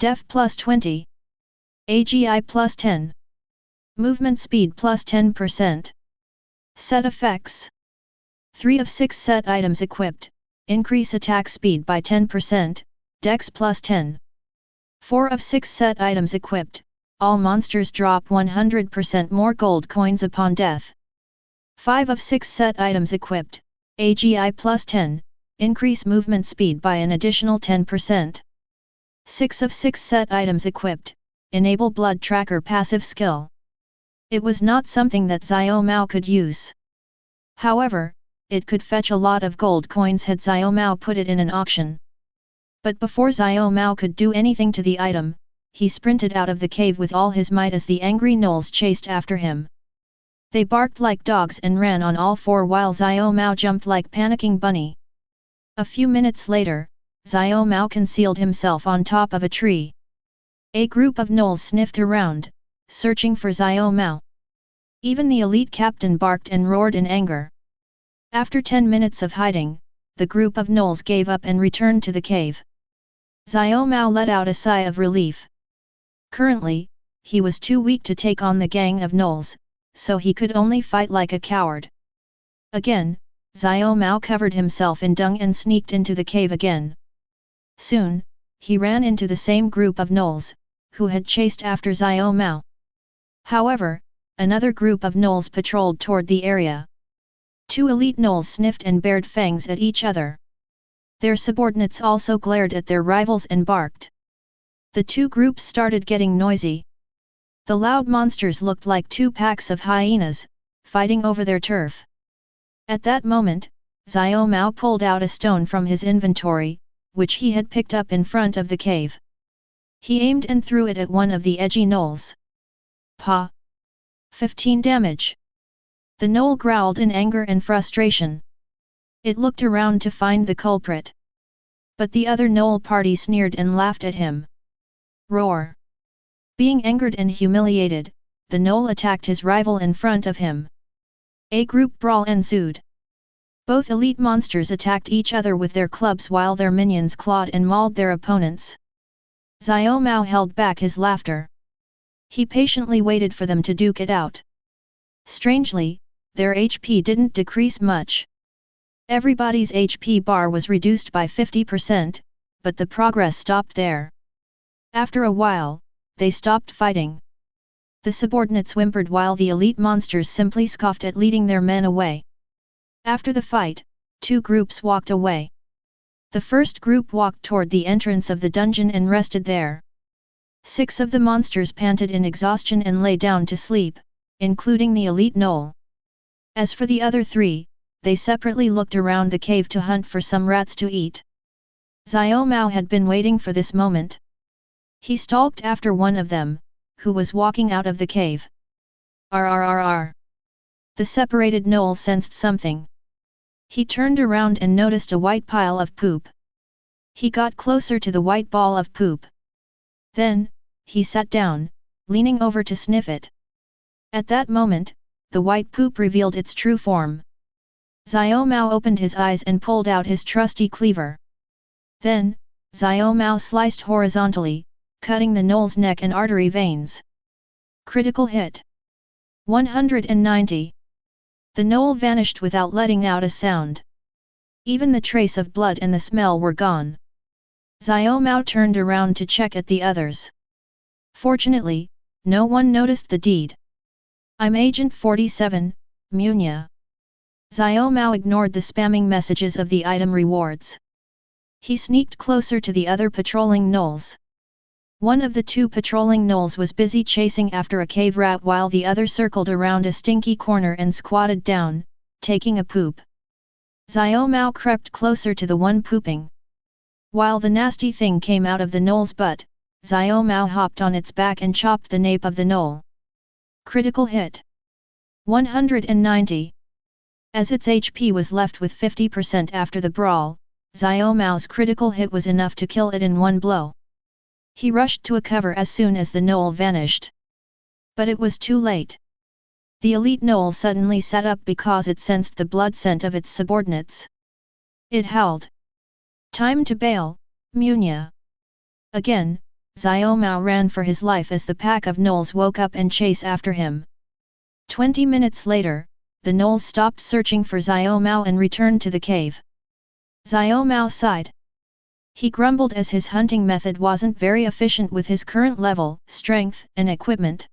Def plus 20. AGI plus 10. Movement speed plus 10%. Set effects. 3 of 6 set items equipped, increase attack speed by 10%, Dex plus 10. 4 of 6 set items equipped, all monsters drop 100% more gold coins upon death. 5 of 6 set items equipped, AGI plus 10, increase movement speed by an additional 10%. 6 of 6 set items equipped, enable blood tracker passive skill. It was not something that Xiao Mao could use. However, it could fetch a lot of gold coins had Xiao Mao put it in an auction. But before Xiao Mao could do anything to the item, he sprinted out of the cave with all his might as the angry gnolls chased after him. They barked like dogs and ran on all four while Xiao Mao jumped like panicking bunny. A few minutes later, Xiao Mao concealed himself on top of a tree. A group of gnolls sniffed around, searching for Xiao Mao. Even the elite captain barked and roared in anger. After 10 minutes of hiding, the group of gnolls gave up and returned to the cave. Xiao Mao let out a sigh of relief. Currently, he was too weak to take on the gang of gnolls, so he could only fight like a coward. Again, Xiao Mao covered himself in dung and sneaked into the cave again. Soon, he ran into the same group of gnolls, who had chased after Xiao Mao. However, another group of gnolls patrolled toward the area. 2 elite gnolls sniffed and bared fangs at each other. Their subordinates also glared at their rivals and barked. The two groups started getting noisy. The loud monsters looked like 2 packs of hyenas, fighting over their turf. At that moment, Xiao Mao pulled out a stone from his inventory, which he had picked up in front of the cave. He aimed and threw it at one of the edgy gnolls. Pa! 15 damage. The gnoll growled in anger and frustration. It looked around to find the culprit. But the other gnoll party sneered and laughed at him. Roar! Being angered and humiliated, the gnoll attacked his rival in front of him. A group brawl ensued. Both elite monsters attacked each other with their clubs while their minions clawed and mauled their opponents. Xiao Mao held back his laughter. He patiently waited for them to duke it out. Strangely, their HP didn't decrease much. Everybody's HP bar was reduced by 50%, but the progress stopped there. After a while, they stopped fighting. The subordinates whimpered while the elite monsters simply scoffed at leading their men away. After the fight, 2 groups walked away. The first group walked toward the entrance of the dungeon and rested there. 6 of the monsters panted in exhaustion and lay down to sleep, including the elite gnoll. As for the other 3, they separately looked around the cave to hunt for some rats to eat. Xiao Mao had been waiting for this moment. He stalked after one of them, who was walking out of the cave. RRRR. The separated gnoll sensed something. He turned around and noticed a white pile of poop. He got closer to the white ball of poop. Then, he sat down, leaning over to sniff it. At that moment, the white poop revealed its true form. Xiao Mao opened his eyes and pulled out his trusty cleaver. Then, Xiao Mao sliced horizontally, cutting the gnoll's neck and artery veins. Critical hit. 190. The gnoll vanished without letting out a sound. Even the trace of blood and the smell were gone. Xiao Mao turned around to check at the others. Fortunately, no one noticed the deed. I'm Agent 47, Munya. Xiao Mao ignored the spamming messages of the item rewards. He sneaked closer to the other patrolling gnolls. One of the two patrolling gnolls was busy chasing after a cave rat while the other circled around a stinky corner and squatted down, taking a poop. Xiao Mao crept closer to the one pooping. While the nasty thing came out of the gnoll's butt, Xiao Mao hopped on its back and chopped the nape of the gnoll. Critical hit. 190. As its HP was left with 50% after the brawl, Xiao Mao's critical hit was enough to kill it in one blow. He rushed to a cover as soon as the gnoll vanished. But it was too late. The elite gnoll suddenly sat up because it sensed the blood scent of its subordinates. It howled. Time to bail, Munya. Again, Xiao Mao ran for his life as the pack of gnolls woke up and chased after him. 20 minutes later, the gnolls stopped searching for Xiao Mao and returned to the cave. Xiao Mao sighed. He grumbled as his hunting method wasn't very efficient with his current level, strength, and equipment.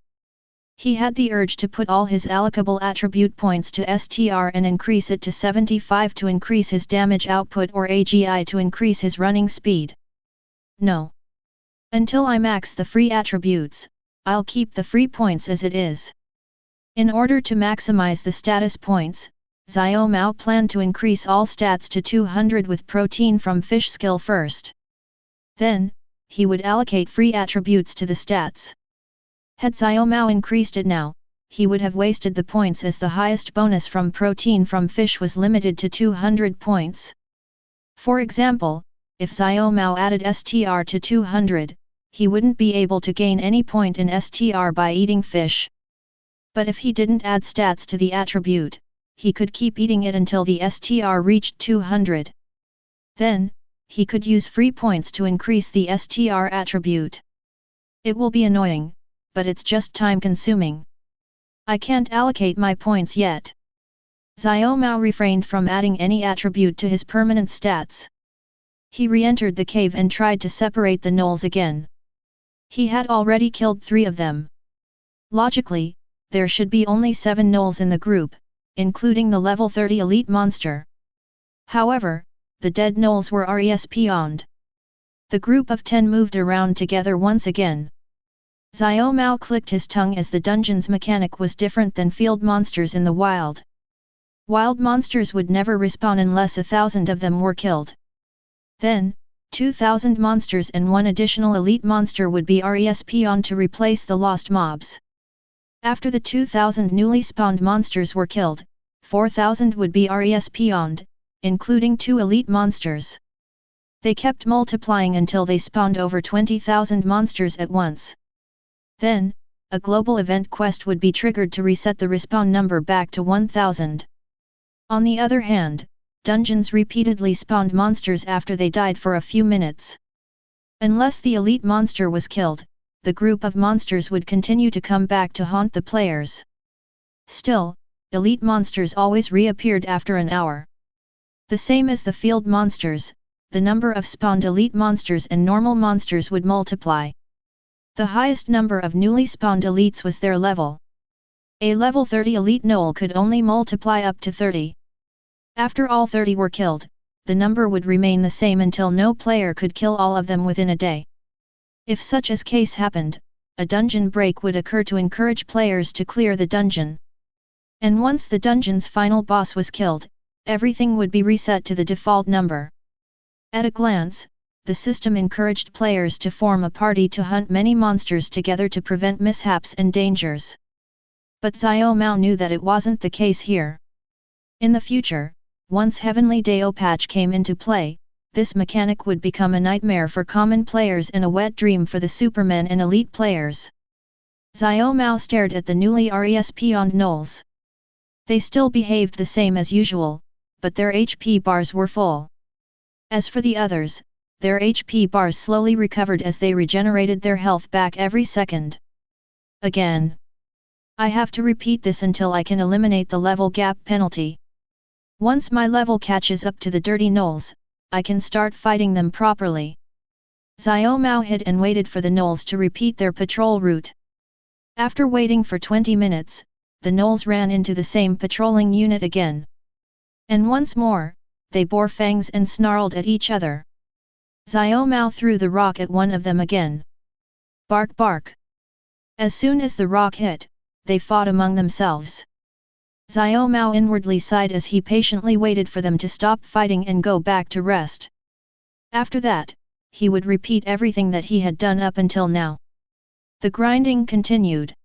He had the urge to put all his allocable attribute points to STR and increase it to 75 to increase his damage output or AGI to increase his running speed. No. Until I max the free attributes, I'll keep the free points as it is. In order to maximize the status points, Xiao Mao planned to increase all stats to 200 with protein from fish skill first. Then, he would allocate free attributes to the stats. Had Xiao Mao increased it now, he would have wasted the points as the highest bonus from protein from fish was limited to 200 points. For example, if Xiao Mao added STR to 200, he wouldn't be able to gain any point in STR by eating fish. But if he didn't add stats to the attribute, he could keep eating it until the STR reached 200. Then, he could use free points to increase the STR attribute. It will be annoying, but it's just time-consuming. I can't allocate my points yet. Xiao Mao refrained from adding any attribute to his permanent stats. He re-entered the cave and tried to separate the gnolls again. He had already killed 3 of them. Logically, there should be only 7 gnolls in the group, including the level 30 elite monster. However, the dead gnolls were respawned. The group of 10 moved around together once again. Xiao Mao clicked his tongue as the dungeon's mechanic was different than field monsters in the wild. Wild monsters would never respawn unless 1,000 of them were killed. Then, 2,000 monsters and 1 additional elite monster would be respawned to replace the lost mobs. After the 2,000 newly spawned monsters were killed, 4,000 would be respawned, including 2 elite monsters. They kept multiplying until they spawned over 20,000 monsters at once. Then, a global event quest would be triggered to reset the respawn number back to 1,000. On the other hand, dungeons repeatedly spawned monsters after they died for a few minutes. Unless the elite monster was killed, the group of monsters would continue to come back to haunt the players. Still, elite monsters always reappeared after an hour. The same as the field monsters, the number of spawned elite monsters and normal monsters would multiply. The highest number of newly spawned elites was their level. A level 30 elite gnoll could only multiply up to 30. After all 30 were killed, the number would remain the same until no player could kill all of them within a day. If such a case happened, a dungeon break would occur to encourage players to clear the dungeon. And once the dungeon's final boss was killed, everything would be reset to the default number. At a glance, the system encouraged players to form a party to hunt many monsters together to prevent mishaps and dangers. But Xiao Mao knew that it wasn't the case here. In the future, once Heavenly Dao patch came into play, this mechanic would become a nightmare for common players and a wet dream for the Supermen and elite players. Xiao Mao stared at the newly respawned gnolls. They still behaved the same as usual, but their HP bars were full. As for the others, their HP bars slowly recovered as they regenerated their health back every second. Again. I have to repeat this until I can eliminate the level gap penalty. Once my level catches up to the dirty gnolls, I can start fighting them properly. Xiao Mao hid and waited for the gnolls to repeat their patrol route. After waiting for 20 minutes, the gnolls ran into the same patrolling unit again. And once more, they bore fangs and snarled at each other. Xiao Mao threw the rock at one of them again. Bark bark. As soon as the rock hit, they fought among themselves. Xiao Mao inwardly sighed as he patiently waited for them to stop fighting and go back to rest. After that, he would repeat everything that he had done up until now. The grinding continued.